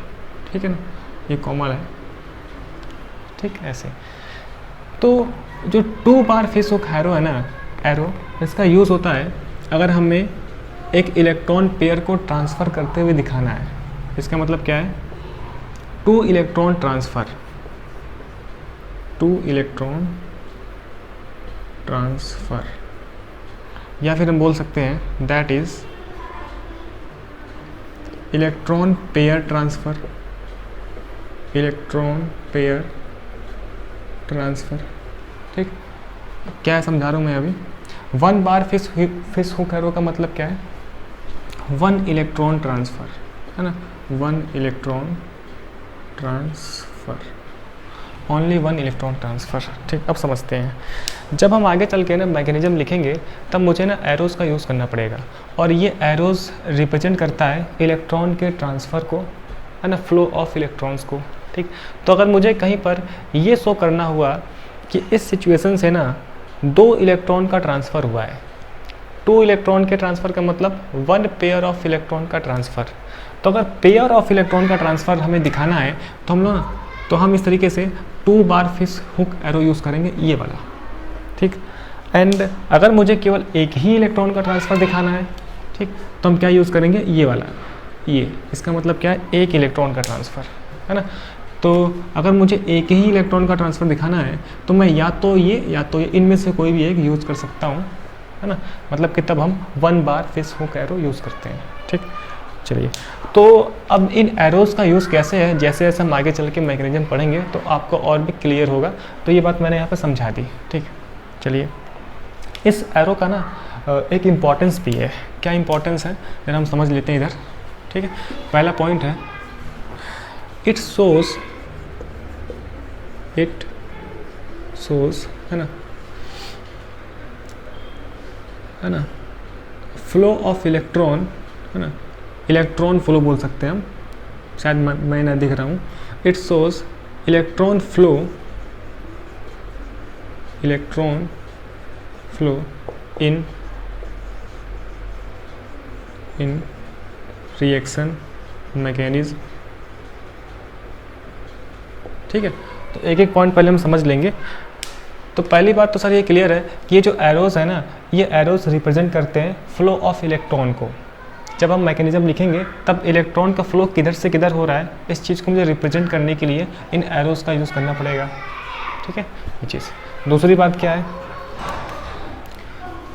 A: ठीक है ना। ये कॉमन है, ठीक, ऐसे। तो जो 2 बार फिश हुक एरो है ना, एरो, इसका यूज़ होता है अगर हमें एक इलेक्ट्रॉन पेयर को ट्रांसफ़र करते हुए दिखाना है। इसका मतलब क्या है? 2 इलेक्ट्रॉन ट्रांसफ़र, 2 इलेक्ट्रॉन ट्रांसफ़र, या फिर हम बोल सकते हैं that is electron pair transfer, electron pair transfer. ठीक, क्या समझा रहा हूँ मैं अभी। 1 बार फिश हुक एरो का मतलब क्या है? वन इलेक्ट्रॉन ट्रांसफ़र, है ना, one electron transfer, only one electron transfer. ठीक, अब समझते हैं। जब हम आगे चल के ना मैकेनिज्म लिखेंगे तब मुझे ना एरोज़ का यूज़ करना पड़ेगा, और ये एरोज़ रिप्रेजेंट करता है इलेक्ट्रॉन के ट्रांसफ़र को, है ना, फ्लो ऑफ इलेक्ट्रॉन्स को। ठीक, तो अगर मुझे कहीं पर ये शो करना हुआ कि इस सिचुएशन से ना 2 इलेक्ट्रॉन का ट्रांसफ़र हुआ है, 2 इलेक्ट्रॉन के ट्रांसफ़र का मतलब 1 पेयर ऑफ इलेक्ट्रॉन का ट्रांसफ़र। तो अगर पेयर ऑफ इलेक्ट्रॉन का ट्रांसफ़र हमें दिखाना है तो हम इस तरीके से 2 बार फिश हुक एरो यूज़ करेंगे, ये वाला। ठीक, एंड अगर मुझे केवल एक ही इलेक्ट्रॉन का ट्रांसफ़र दिखाना है, ठीक, तो हम क्या यूज़ करेंगे, ये वाला, ये। इसका मतलब क्या है, एक इलेक्ट्रॉन का ट्रांसफ़र, है ना। तो अगर मुझे एक ही इलेक्ट्रॉन का ट्रांसफ़र दिखाना है तो मैं या तो ये इनमें से कोई भी एक यूज़ कर सकता हूँ, है ना, मतलब कि तब हम 1 bar fish hook arrow use करते हैं। ठीक, चलिए, तो अब इन एरोज़ का यूज़ कैसे है, जैसे जैसे हम आगे चल के मैकेनिज्म पढ़ेंगे तो आपको और भी क्लियर होगा। तो ये बात मैंने यहाँ पर समझा दी। ठीक, चलिए, इस एरो का ना एक इम्पॉर्टेंस भी है। क्या इम्पॉर्टेंस है, जरा हम समझ लेते हैं इधर। ठीक है, पहला पॉइंट है, इट शोज, है ना, फ्लो ऑफ इलेक्ट्रॉन, है ना, इलेक्ट्रॉन फ्लो बोल सकते हैं हम, शायद मैं ना दिख रहा हूँ। It shows electron flow in reaction mechanism. ठीक है, तो एक एक पॉइंट पहले हम समझ लेंगे। तो पहली बात तो सर ये क्लियर है कि ये जो एरोज़ है ना, ये एरोज़ रिप्रेजेंट करते हैं फ्लो ऑफ इलेक्ट्रॉन को। जब हम मैकेनिज्म लिखेंगे तब इलेक्ट्रॉन का फ्लो किधर से किधर हो रहा है, इस चीज़ को मुझे रिप्रेजेंट करने के लिए इन एरोज़ का यूज़ करना पड़ेगा। ठीक है, ये चीज़। दूसरी बात क्या है,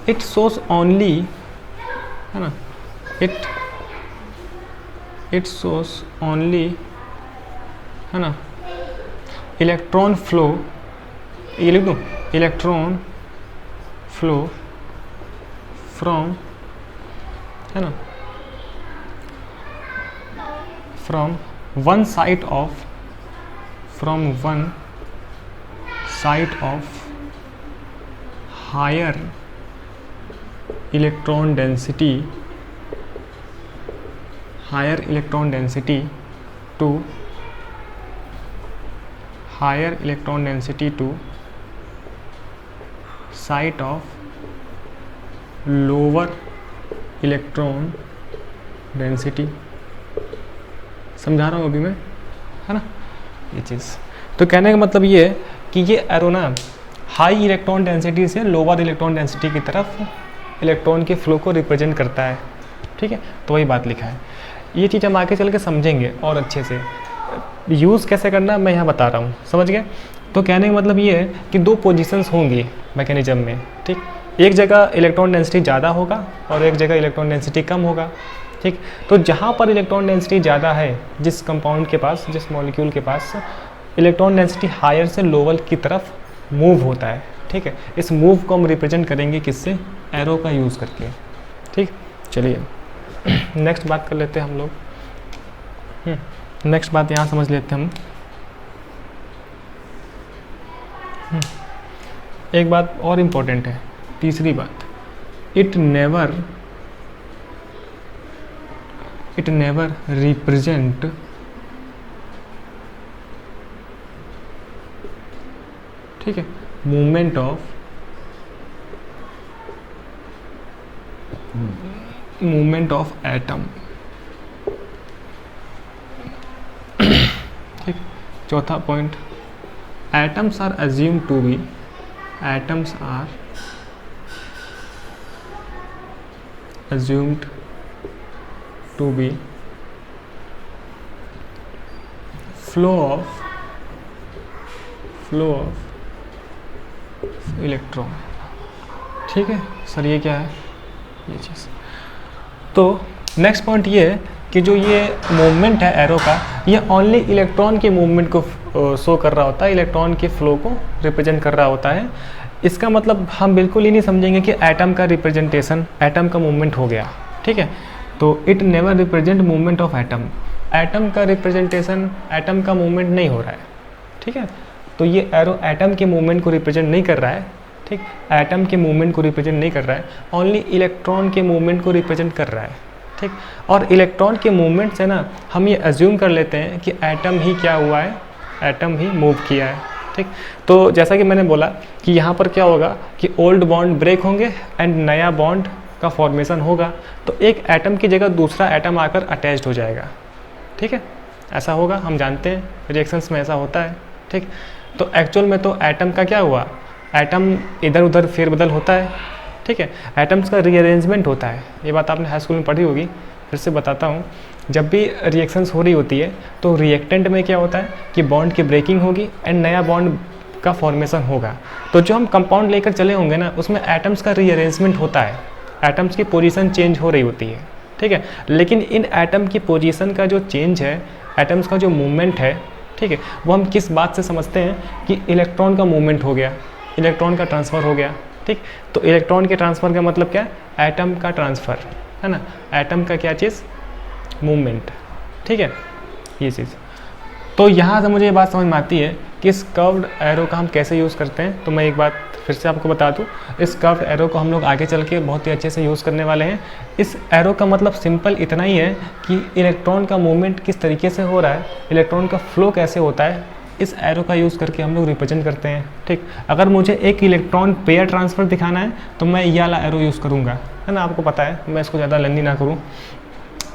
A: इट शोज ओनली, है ना, इट शोज ओनली, है ना, इलेक्ट्रॉन फ्लो, ये लिख दूँ, इलेक्ट्रॉन फ्लो फ्रॉम, है ना, from one side of higher electron density to side of lower electron density। समझा रहा हूँ अभी मैं, है ना, ये चीज़। तो कहने का मतलब ये है कि ये एरो ना हाई इलेक्ट्रॉन डेंसिटी से लोअर इलेक्ट्रॉन डेंसिटी की तरफ इलेक्ट्रॉन के फ्लो को रिप्रेजेंट करता है। ठीक है, तो वही बात लिखा है। ये चीज़ हम आगे चल के समझेंगे और अच्छे से यूज़ कैसे करना मैं यहाँ बता रहा हूँ, समझ गए। तो कहने का मतलब ये है कि 2 पोजीशंस होंगी मैकेनिज्म में। ठीक, एक जगह इलेक्ट्रॉन डेंसिटी ज़्यादा होगा और एक जगह इलेक्ट्रॉन डेंसिटी कम होगा। ठीक, तो जहाँ पर इलेक्ट्रॉन डेंसिटी ज़्यादा है, जिस कंपाउंड के पास, जिस मॉलिक्यूल के पास, इलेक्ट्रॉन डेंसिटी हायर से लोअर की तरफ मूव होता है। ठीक है, इस मूव को हम रिप्रेजेंट करेंगे किससे, एरो का यूज़ करके। ठीक, चलिए नेक्स्ट बात कर लेते हैं हम लोग। नेक्स्ट बात यहाँ समझ लेते हैं हम। एक बात और इम्पोर्टेंट है, तीसरी बात, इट नेवर रिप्रेजेंट ठीक है मूवमेंट ऑफ एटम। ठीक, चौथा point, atoms are assumed to be flow of electron. ठीक है सर, ये क्या है, ये चीज़। तो नेक्स्ट पॉइंट ये है कि जो ये मूवमेंट है एरो का, ये ओनली इलेक्ट्रॉन के मूवमेंट को शो कर रहा होता है, इलेक्ट्रॉन के फ्लो को रिप्रेजेंट कर रहा होता है। इसका मतलब हम बिल्कुल ही नहीं समझेंगे कि एटम का रिप्रेजेंटेशन, एटम का मूवमेंट हो गया। ठीक है, तो it never represent movement of atom, atom का रिप्रेजेंटेशन, एटम का मूवमेंट नहीं हो रहा है, ठीक है। तो ये एरो एटम के मूवमेंट को रिप्रेजेंट नहीं कर रहा है, ठीक, एटम के मूवमेंट को रिप्रेजेंट नहीं कर रहा है, ओनली इलेक्ट्रॉन के मूवमेंट को रिप्रेजेंट कर रहा है, ठीक। और इलेक्ट्रॉन के मूवमेंट से ना हम ये अज्यूम कर लेते हैं कि एटम ही क्या हुआ है, एटम ही मूव किया है, ठीक। तो जैसा कि मैंने बोला कि यहाँ पर क्या होगा कि ओल्ड बॉन्ड ब्रेक होंगे एंड नया बॉन्ड का फॉर्मेशन होगा, तो एक एटम की जगह दूसरा एटम आकर अटैच्ड हो जाएगा, ठीक है, ऐसा होगा, हम जानते हैं रिएक्शंस में ऐसा होता है, ठीक। तो एक्चुअल में तो एटम का क्या हुआ, एटम इधर उधर फेरबदल होता है, ठीक है, एटम्स का रीअरेंजमेंट होता है, ये बात आपने हाई स्कूल में पढ़ी होगी, फिर से बताता हूँ। जब भी रिएक्शंस हो रही होती है तो रिएक्टेंट में क्या होता है कि बॉन्ड की ब्रेकिंग होगी एंड नया बॉन्ड का फॉर्मेशन होगा। तो जो हम कंपाउंड लेकर चले होंगे ना, उसमें एटम्स का रीअरेंजमेंट होता है, एटम्स की पोजीशन चेंज हो रही होती है, ठीक है। लेकिन इन एटम की पोजीशन का जो चेंज है, एटम्स का जो मूवमेंट है, ठीक है, वो हम किस बात से समझते हैं कि इलेक्ट्रॉन का मूवमेंट हो गया, इलेक्ट्रॉन का ट्रांसफ़र हो गया, ठीक। तो इलेक्ट्रॉन के ट्रांसफ़र का मतलब क्या है, एटम का ट्रांसफ़र है ना, एटम का क्या चीज़, मूवमेंट, ठीक है, ये चीज़। तो यहाँ से मुझे ये बात समझ में आती है कि इस कर्व्ड एरो का हम कैसे यूज़ करते हैं। तो मैं एक बात फिर से आपको बता दूँ, इस कर्व्ड एरो को हम लोग आगे चल के बहुत ही अच्छे से यूज़ करने वाले हैं। इस एरो का मतलब सिंपल इतना ही है कि इलेक्ट्रॉन का मूवमेंट किस तरीके से हो रहा है, इलेक्ट्रॉन का फ्लो कैसे होता है, इस एरो का यूज़ करके हम लोग रिप्रेजेंट करते हैं, ठीक। अगर मुझे एक इलेक्ट्रॉन पेयर ट्रांसफ़र दिखाना है तो मैं ये वाला एरो यूज़ करूँगा, है ना, आपको पता है, मैं इसको ज़्यादा लेंदी ना करूँ।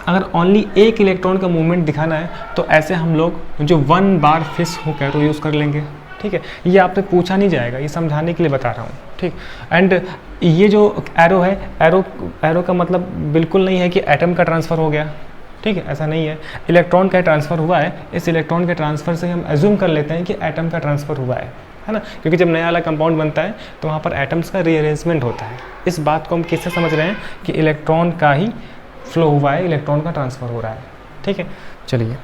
A: अगर ओनली एक इलेक्ट्रॉन का मूवमेंट दिखाना है तो ऐसे हम लोग जो 1 bar fish hook arrow use कर लेंगे, ठीक है। ये आपसे पूछा नहीं जाएगा, ये समझाने के लिए बता रहा हूँ, ठीक। एंड ये जो एरो है, एरो का मतलब बिल्कुल नहीं है कि एटम का ट्रांसफ़र हो गया, ठीक है, ऐसा नहीं है, इलेक्ट्रॉन का ट्रांसफ़र हुआ है। इस इलेक्ट्रॉन के ट्रांसफ़र से हम एज्यूम कर लेते हैं कि एटम का ट्रांसफ़र हुआ है ना, क्योंकि जब नया वाला कंपाउंड बनता है तो वहाँ पर एटम्स का रीअरेंजमेंट होता है। इस बात को हम किससे समझ रहे हैं कि इलेक्ट्रॉन का ही फ्लो हुआ है, इलेक्ट्रॉन का ट्रांसफ़र हो रहा है, ठीक है। चलिए,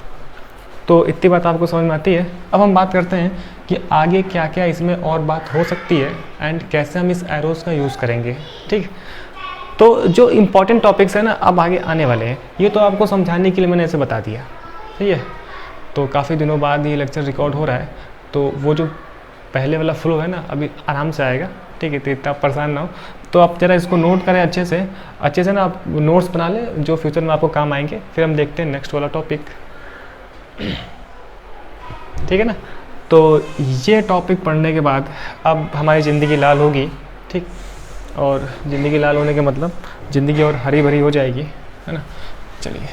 A: तो इतनी बात आपको समझ में आती है। अब हम बात करते हैं कि आगे क्या क्या इसमें और बात हो सकती है एंड कैसे हम इस एरोज़ का यूज़ करेंगे, ठीक। तो जो इम्पॉर्टेंट टॉपिक्स हैं ना, अब आगे आने वाले हैं, ये तो आपको समझाने के लिए मैंने ऐसे बता दिया, ठीक है। तो काफ़ी दिनों बाद ये लेक्चर रिकॉर्ड हो रहा है, तो वो जो पहले वाला फ्लो है ना, अभी आराम से आएगा, ठीक है, तो इतना परेशान ना हो। तो आप ज़रा इसको नोट करें अच्छे से ना, आप नोट्स बना लें जो फ्यूचर में आपको काम आएंगे। फिर हम देखते हैं नेक्स्ट वाला टॉपिक, ठीक है ना। तो ये टॉपिक पढ़ने के बाद अब हमारी ज़िंदगी लाल होगी, ठीक, और ज़िंदगी लाल होने का मतलब ज़िंदगी और हरी भरी हो जाएगी, है ना। चलिए,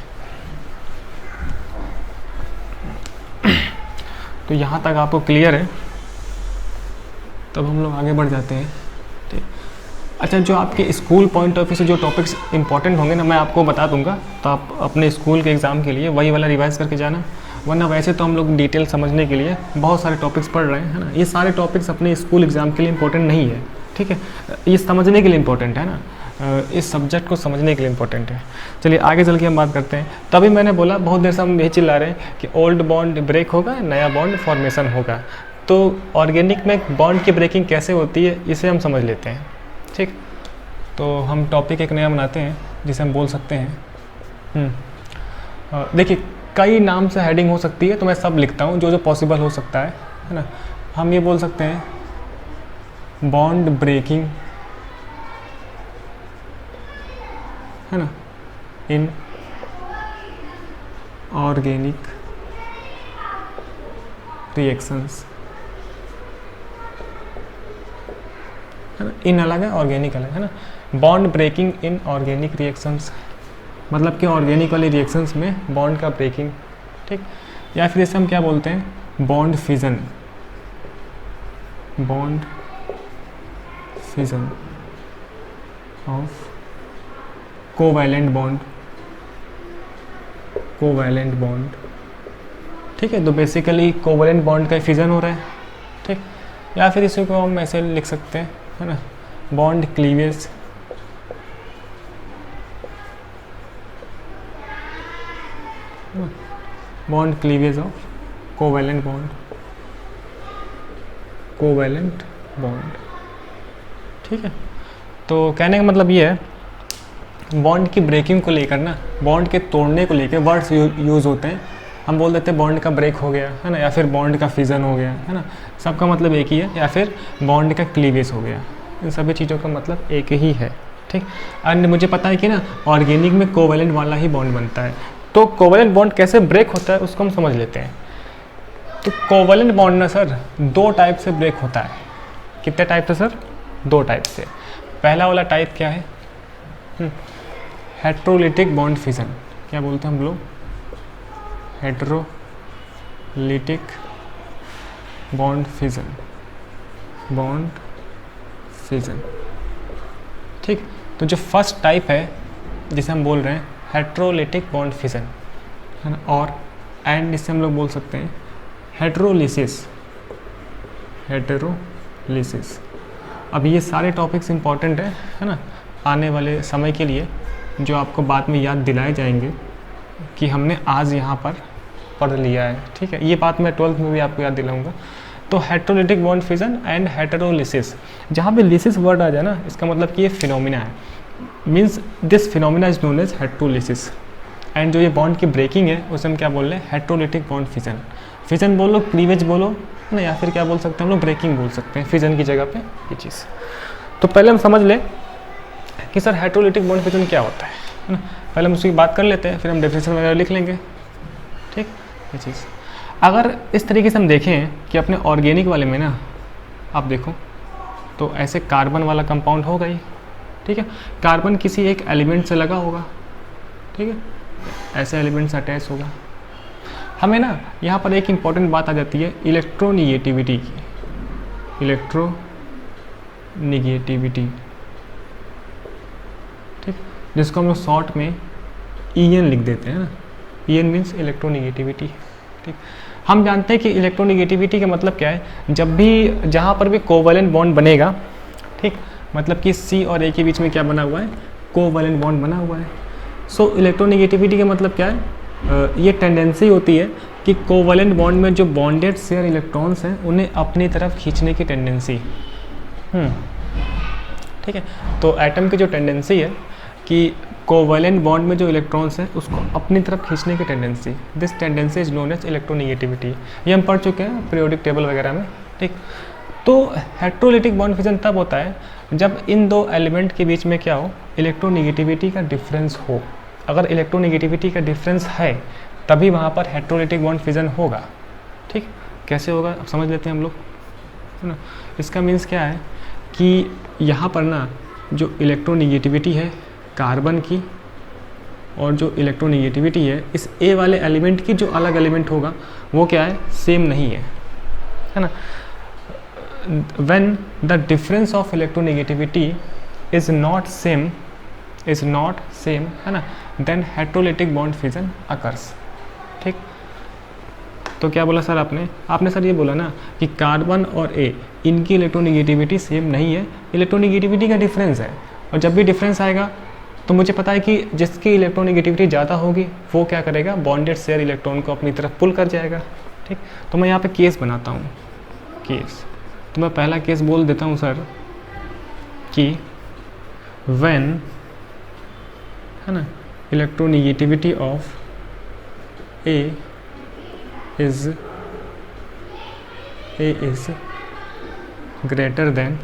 A: तो यहाँ तक आपको क्लियर है, तब हम लोग आगे बढ़ जाते हैं, ठीक। अच्छा, जो आपके स्कूल पॉइंट ऑफ व्यू से जो टॉपिक्स इंपॉर्टेंट होंगे ना, मैं आपको बता दूंगा, तो आप अपने स्कूल के एग्ज़ाम के लिए वही वाला रिवाइज़ करके जाना, वरना वैसे तो हम लोग डिटेल समझने के लिए बहुत सारे टॉपिक्स पढ़ रहे हैं, है ना। ये सारे टॉपिक्स अपने स्कूल एग्ज़ाम के लिए इंपॉर्टेंट नहीं है, ठीक है, ये समझने के लिए इंपॉर्टेंट है ना, इस सब्जेक्ट को समझने के लिए इंपॉर्टेंट है। चलिए आगे चल के हम बात करते हैं। तभी मैंने बोला, बहुत देर से हम यही चिल्ला रहे हैं कि ओल्ड बॉन्ड ब्रेक होगा, नया बॉन्ड फॉर्मेशन होगा। तो ऑर्गेनिक में बॉन्ड की ब्रेकिंग कैसे होती है, इसे हम समझ लेते हैं, ठीक। तो हम टॉपिक एक नया बनाते हैं जिसे हम बोल सकते हैं, देखिए कई नाम से हेडिंग हो सकती है, तो मैं सब लिखता हूँ जो जो पॉसिबल हो सकता है ना। हम ये बोल सकते हैं बॉन्ड ब्रेकिंग, है ना, इन ऑर्गेनिक रिएक्शंस, है ना। इन अलग है, ऑर्गेनिक अलग है ना। Bond breaking in organic reactions मतलब कि ऑर्गेनिक वाले रिएक्शंस में बॉन्ड का ब्रेकिंग, ठीक। या फिर इसे हम क्या बोलते हैं, bond fission, bond fission of covalent bond, covalent bond, ठीक है। तो बेसिकली कोवैलेंट बॉन्ड का फिजन हो रहा है, ठीक। या फिर इसी को हम ऐसे लिख सकते हैं, है ना, bond cleavage, bond cleavage of covalent bond, covalent bond, ठीक है। तो कहने का मतलब ये है बॉन्ड की ब्रेकिंग को लेकर ना, बॉन्ड के तोड़ने को लेकर वर्ड्स यूज़ होते हैं। हम बोल देते हैं बॉन्ड का ब्रेक हो गया है ना, या फिर बॉन्ड का फिजन हो गया है ना, सबका मतलब एक ही है, या फिर बॉन्ड का क्लीवेज हो गया। इन सभी चीज़ों का मतलब एक ही है, ठीक। एंड मुझे पता है कि ना ऑर्गेनिक में कोवेलेंट वाला ही बॉन्ड बनता है। तो कोवेलेंट बॉन्ड कैसे ब्रेक होता है उसको हम समझ लेते हैं। तो कोवेलेंट बॉन्ड ना सर 2 टाइप से ब्रेक होता है। कितने टाइप से सर? 2 टाइप से। पहला वाला टाइप क्या है? Heterolytic bond fission. क्या बोलते हैं हम लोग? Heterolytic bond fission, bond fission, ठीक। तो जो फर्स्ट टाइप है जिसे हम बोल रहे हैं हेट्रोलिटिक बॉन्ड फिजन, है ना, और एंड इससे हम लोग बोल सकते हैं हेट्रोलिसिस, हेट्रोलिसिस। अब ये सारे टॉपिक्स इंपॉर्टेंट है ना, आने वाले समय के लिए, जो आपको बाद में याद दिलाए जाएंगे कि हमने आज यहाँ पर पढ़ लिया है, ठीक है। ये बात मैं 12th में भी आपको याद दिलाऊंगा। तो हेट्रोलिटिक बॉन्ड फिजन एंड हेटेरोलिसिस, जहाँ पे लिसिस वर्ड आ जाए ना, इसका मतलब कि ये फिनोमिना है, means this phenomena is known as heterolysis. And जो ये बॉन्ड की ब्रेकिंग है उसे हम क्या बोल रहे हैं? Heterolytic bond fission. फिजन बोलो, क्लीवेज बोलो ना, या फिर क्या बोल सकते हैं हम लोग? ब्रेकिंग बोल सकते हैं फिजन की जगह पे ये चीज़। तो पहले हम समझ लें कि सर हेट्रोलिटिक बॉन्ड फिजन क्या होता है ना। पहले हम उसकी बात कर लेते हैं, फिर हम डेफिनेशन वगैरह लिख लेंगे, ठीक। ये चीज़ अगर इस तरीके से हम देखें कि अपने ऑर्गेनिक वाले में ना, आप देखो तो ऐसे कार्बन वाला कंपाउंड होगा ही, ठीक है। कार्बन किसी एक एलिमेंट से लगा होगा, ठीक है, ऐसे एलिमेंट से अटैच होगा। हमें ना यहाँ पर एक इम्पॉर्टेंट बात आ जाती है इलेक्ट्रोनिगेटिविटी की, इलेक्ट्रोनिगेटिविटी, ठीक, जिसको हम लोग शॉर्ट में EN लिख देते हैं ना। EN मीन्स इलेक्ट्रोनिगेटिविटी, ठीक। हम जानते हैं कि इलेक्ट्रोनिगेटिविटी का मतलब क्या है? जब भी जहाँ पर भी कोवेलेंट बॉन्ड बनेगा, ठीक, मतलब कि C और A के बीच में क्या बना हुआ है? कोवेलेंट बॉन्ड बना हुआ है। सो इलेक्ट्रोनिगेटिविटी का मतलब क्या है? ये टेंडेंसी होती है कि कोवेलेंट बॉन्ड में जो बॉन्डेड शेयर इलेक्ट्रॉन्स हैं उन्हें अपनी तरफ खींचने की टेंडेंसी, ठीक है। तो एटम की जो टेंडेंसी है कि कोवेलेंट बॉन्ड में जो इलेक्ट्रॉन्स हैं उसको अपनी तरफ खींचने की tendency, this tendency is known as electronegativity. ये हम पढ़ चुके हैं पीरियोडिक टेबल वगैरह में, ठीक। तो हेट्रोलिटिक बॉन्ड फिजन तब होता है जब इन 2 एलिमेंट के बीच में क्या हो? इलेक्ट्रोनिगेटिविटी का डिफरेंस हो। अगर इलेक्ट्रोनिगेटिविटी का डिफरेंस है तभी वहाँ पर हेट्रोलिटिक बॉन्ड फिजन होगा, ठीक। कैसे होगा अब समझ लेते हैं हम लोग, है ना। इसका मीन्स क्या है कि यहाँ पर ना जो इलेक्ट्रोनिगेटिविटी है कार्बन की, और जो इलेक्ट्रोनिगेटिविटी है इस A वाले एलिमेंट की, जो अलग एलिमेंट होगा वो क्या है? सेम नहीं है ना। When the difference of electronegativity is not same, है ना, then heterolytic bond fission occurs, ठीक। तो क्या बोला सर आपने सर ये बोला ना कि कार्बन और A इनकी इलेक्ट्रोनिगेटिविटी सेम नहीं है, इलेक्ट्रोनिगेटिविटी का डिफरेंस है। और जब भी डिफरेंस आएगा तो मुझे पता है कि जिसकी इलेक्ट्रोनिगेटिविटी ज़्यादा होगी वो क्या करेगा? बॉन्डेड शेयर इलेक्ट्रॉन को अपनी तरफ पुल कर जाएगा, ठीक। तो मैं यहाँ पे केस बनाता हूँ, केस। तो मैं पहला केस बोल देता हूँ सर कि व्हेन, है ना, electronegativity of A is greater than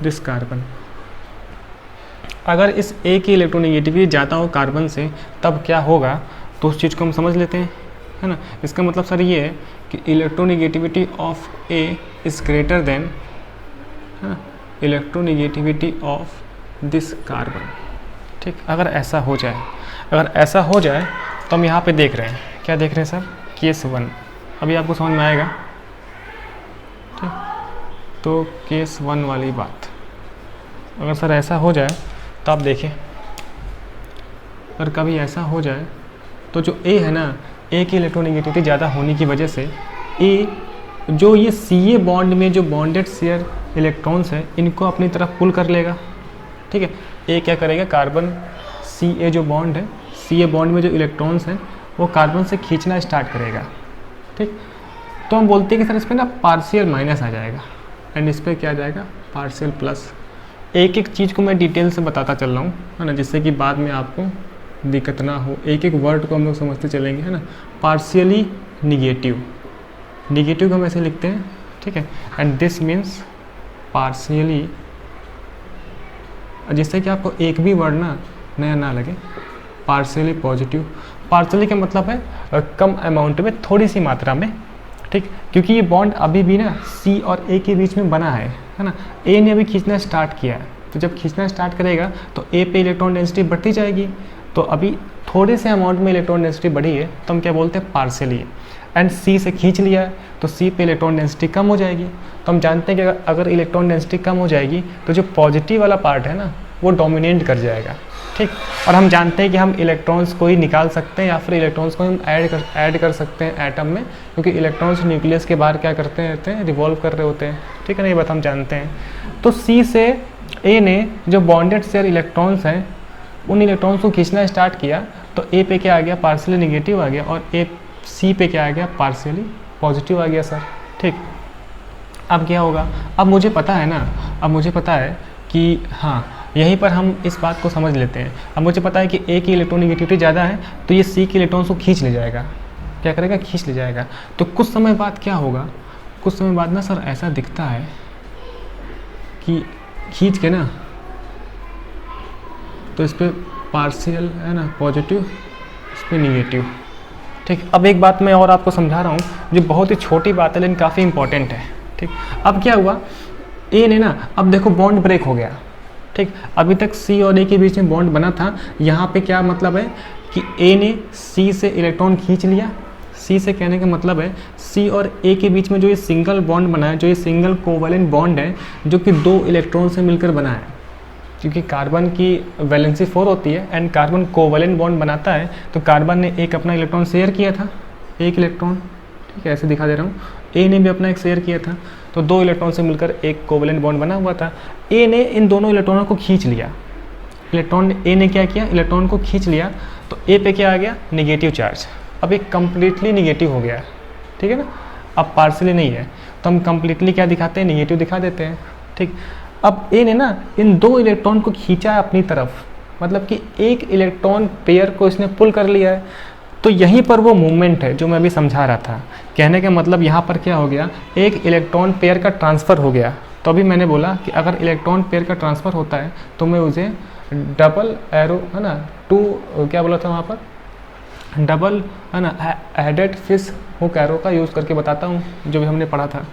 A: this carbon. अगर इस A की इलेक्ट्रोनिगेटिविटी ज़्यादा हो कार्बन से तब क्या होगा? तो उस चीज़ को हम समझ लेते हैं, है ना। इसका मतलब सर ये है कि electronegativity of A is greater then, है ना, इलेक्ट्रोनिगेटिविटी ऑफ दिस कार्बन, ठीक। अगर ऐसा हो जाए तो हम यहाँ पे देख रहे हैं, क्या देख रहे हैं सर? केस 1। अभी आपको समझ में आएगा, ठीक। तो केस 1 वाली बात, अगर सर ऐसा हो जाए तो आप देखें, अगर कभी ऐसा हो जाए तो जो A है ना, A की इलेक्ट्रोनिगेटिविटी ज़्यादा होने की वजह से A जो ये Ca बॉन्ड में जो बॉन्डेड शेयर इलेक्ट्रॉन्स हैं इनको अपनी तरफ पुल कर लेगा, ठीक है। A क्या करेगा? कार्बन Ca जो बॉन्ड है, Ca बॉन्ड में जो इलेक्ट्रॉन्स हैं वो कार्बन से खींचना स्टार्ट करेगा, ठीक। तो हम बोलते हैं कि सर इस पर ना पार्शियल माइनस आ जाएगा एंड इस पर क्या आ जाएगा? Partial plus. एक एक चीज़ को मैं डिटेल से बताता चल रहा हूँ, है ना, जिससे कि बाद में आपको दिक्कत ना हो। एक एक वर्ड को हम लोग समझते चलेंगे, है ना। पार्शियली निगेटिव, निगेटिव को हम ऐसे लिखते हैं, ठीक है। एंड दिस मीन्स पार्शियली, जिससे कि आपको एक भी वर्ड ना नया ना लगे। पार्शियली पॉजिटिव, पार्शियली का मतलब है कम अमाउंट में, थोड़ी सी मात्रा में, ठीक। क्योंकि ये बॉन्ड अभी भी ना सी और ए के बीच में बना है ना। ए ने अभी खींचना स्टार्ट किया है, तो जब खींचना स्टार्ट करेगा तो ए पे इलेक्ट्रॉन डेंसिटी बढ़ती जाएगी। तो अभी थोड़े से अमाउंट में इलेक्ट्रॉन डेंसिटी बढ़ी है, तो हम क्या बोलते हैं, पार्शियली। एंड सी से खींच लिया है तो सी पे इलेक्ट्रॉन डेंसिटी कम हो जाएगी। तो हम जानते हैं कि अगर इलेक्ट्रॉन डेंसिटी कम हो जाएगी तो जो पॉजिटिव वाला पार्ट है ना वो डोमिनेट कर जाएगा, ठीक। और हम जानते हैं कि हम इलेक्ट्रॉन्स को ही निकाल सकते हैं या फिर इलेक्ट्रॉन्स को हम ऐड कर सकते हैं एटम में, क्योंकि इलेक्ट्रॉन्स न्यूक्लियस के बाहर क्या करते रहते हैं, रिवॉल्व कर रहे होते हैं, ठीक है ना। ये बात हम जानते हैं। तो सी से ए ने जो बॉन्डेड शेयर इलेक्ट्रॉन्स हैं उन इलेक्ट्रॉन्स को खींचना स्टार्ट किया, तो ए पे क्या आ गया, पार्शियली निगेटिव आ गया, और ए सी पे क्या आ गया, पार्शियली पॉजिटिव आ गया सर, ठीक। अब क्या होगा, अब मुझे पता है ना, अब मुझे पता है कि हाँ यहीं पर हम इस बात को समझ लेते हैं। अब मुझे पता है कि ए की इलेक्ट्रोनेगेटिविटी ज़्यादा है, तो ये सी के इलेक्ट्रॉन्स को खींच ले जाएगा। क्या करेगा, खींच ले जाएगा। तो कुछ समय बाद क्या होगा, कुछ समय बाद ना सर ऐसा दिखता है कि खींच के ना, तो इस पर पार्शियल है ना पॉजिटिव, इस पर निगेटिव, ठीक। अब एक बात मैं और आपको समझा रहा हूँ जो बहुत ही छोटी बात है लेकिन काफ़ी इंपॉर्टेंट है, ठीक। अब क्या हुआ, ए ने ना, अब देखो बॉन्ड ब्रेक हो गया, ठीक। अभी तक सी और ए के बीच में बॉन्ड बना था, यहाँ पे क्या मतलब है कि ए ने सी से इलेक्ट्रॉन खींच लिया। सी से कहने का मतलब है सी और ए के बीच में जो ये सिंगल बॉन्ड बना है, जो ये सिंगल कोवैलेंट बॉन्ड है, जो कि 2 इलेक्ट्रॉन से मिलकर बना है, क्योंकि कार्बन की वैलेंसी 4 होती है एंड कार्बन कोवैलेंट बॉन्ड बनाता है। तो कार्बन ने एक अपना इलेक्ट्रॉन शेयर किया था, एक इलेक्ट्रॉन, ठीक है, ऐसे दिखा दे रहा हूँ। ए ने भी अपना एक शेयर किया था, तो 2 इलेक्ट्रॉन से मिलकर एक कोवैलेंट बॉन्ड बना हुआ था। ए ने इन दोनों इलेक्ट्रॉनों को खींच लिया, इलेक्ट्रॉन ए ने क्या किया, इलेक्ट्रॉन को खींच लिया, तो ए पे क्या आ गया, निगेटिव चार्ज। अब एक कम्प्लीटली निगेटिव हो गया, ठीक है ना। अब पार्शियली नहीं है, तो हम कम्प्लीटली क्या दिखाते हैं, निगेटिव दिखा देते हैं, ठीक। अब ए ने ना इन 2 इलेक्ट्रॉन को खींचा है अपनी तरफ, मतलब कि एक इलेक्ट्रॉन पेयर को इसने पुल कर लिया है। तो यहीं पर वो मूवमेंट है जो मैं अभी समझा रहा था। कहने का मतलब यहाँ पर क्या हो गया, एक इलेक्ट्रॉन पेयर का ट्रांसफ़र हो गया। तो अभी मैंने बोला कि अगर इलेक्ट्रॉन पेयर का ट्रांसफ़र होता है तो मैं उसे डबल एरो, है ना, क्या बोला था वहाँ पर, डबल, है ना, हेडेड फिश हुक एरो का यूज़ करके बताता हूँ, जो भी हमने पढ़ा था।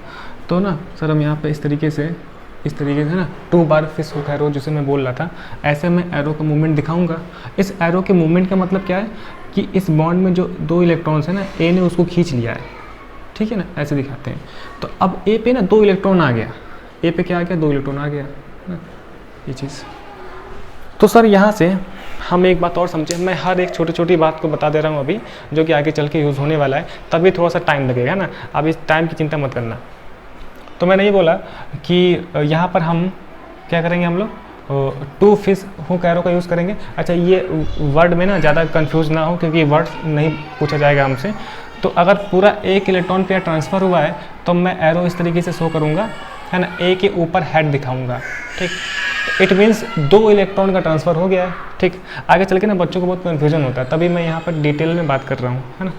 A: तो ना सर हम यहाँ पे इस तरीके से ना 2 बार फिश हुक एरो जिसे मैं बोल रहा था, ऐसे मैं एरो का मूवमेंट दिखाऊंगा। इस एरो के मूवमेंट का मतलब क्या है कि इस बॉन्ड में जो 2 इलेक्ट्रॉन्स है ना, ए ने उसको खींच लिया है, ठीक है ना, ऐसे दिखाते हैं। तो अब ए पे ना 2 इलेक्ट्रॉन आ गया, ए पे क्या आ गया, 2 इलेक्ट्रॉन आ गया ना, ये चीज़। तो सर यहाँ से हम एक बात और समझें, मैं हर एक छोटी छोटी बात को बता दे रहा हूँ अभी, जो कि आगे चल के यूज़ होने वाला है, तभी थोड़ा सा टाइम लगेगा ना। अब इस टाइम की चिंता मत करना। तो मैंने ये बोला कि यहाँ पर हम क्या करेंगे, हम लोग 2 फिश हुक एरो का यूज़ करेंगे। अच्छा, ये वर्ड में ना ज़्यादा कंफ्यूज ना हो, क्योंकि वर्ड नहीं पूछा जाएगा हमसे। तो अगर पूरा एक इलेक्ट्रॉन पेयर ट्रांसफ़र हुआ है तो मैं एरो इस तरीके से शो करूँगा, है ना, ए के ऊपर हेड दिखाऊँगा, ठीक। इट मीन्स 2 इलेक्ट्रॉन का ट्रांसफ़र हो गया है, ठीक। आगे चल के ना बच्चों को बहुत कन्फ्यूजन होता है, तभी मैं यहाँ पर डिटेल में बात कर रहा हूँ, है ना।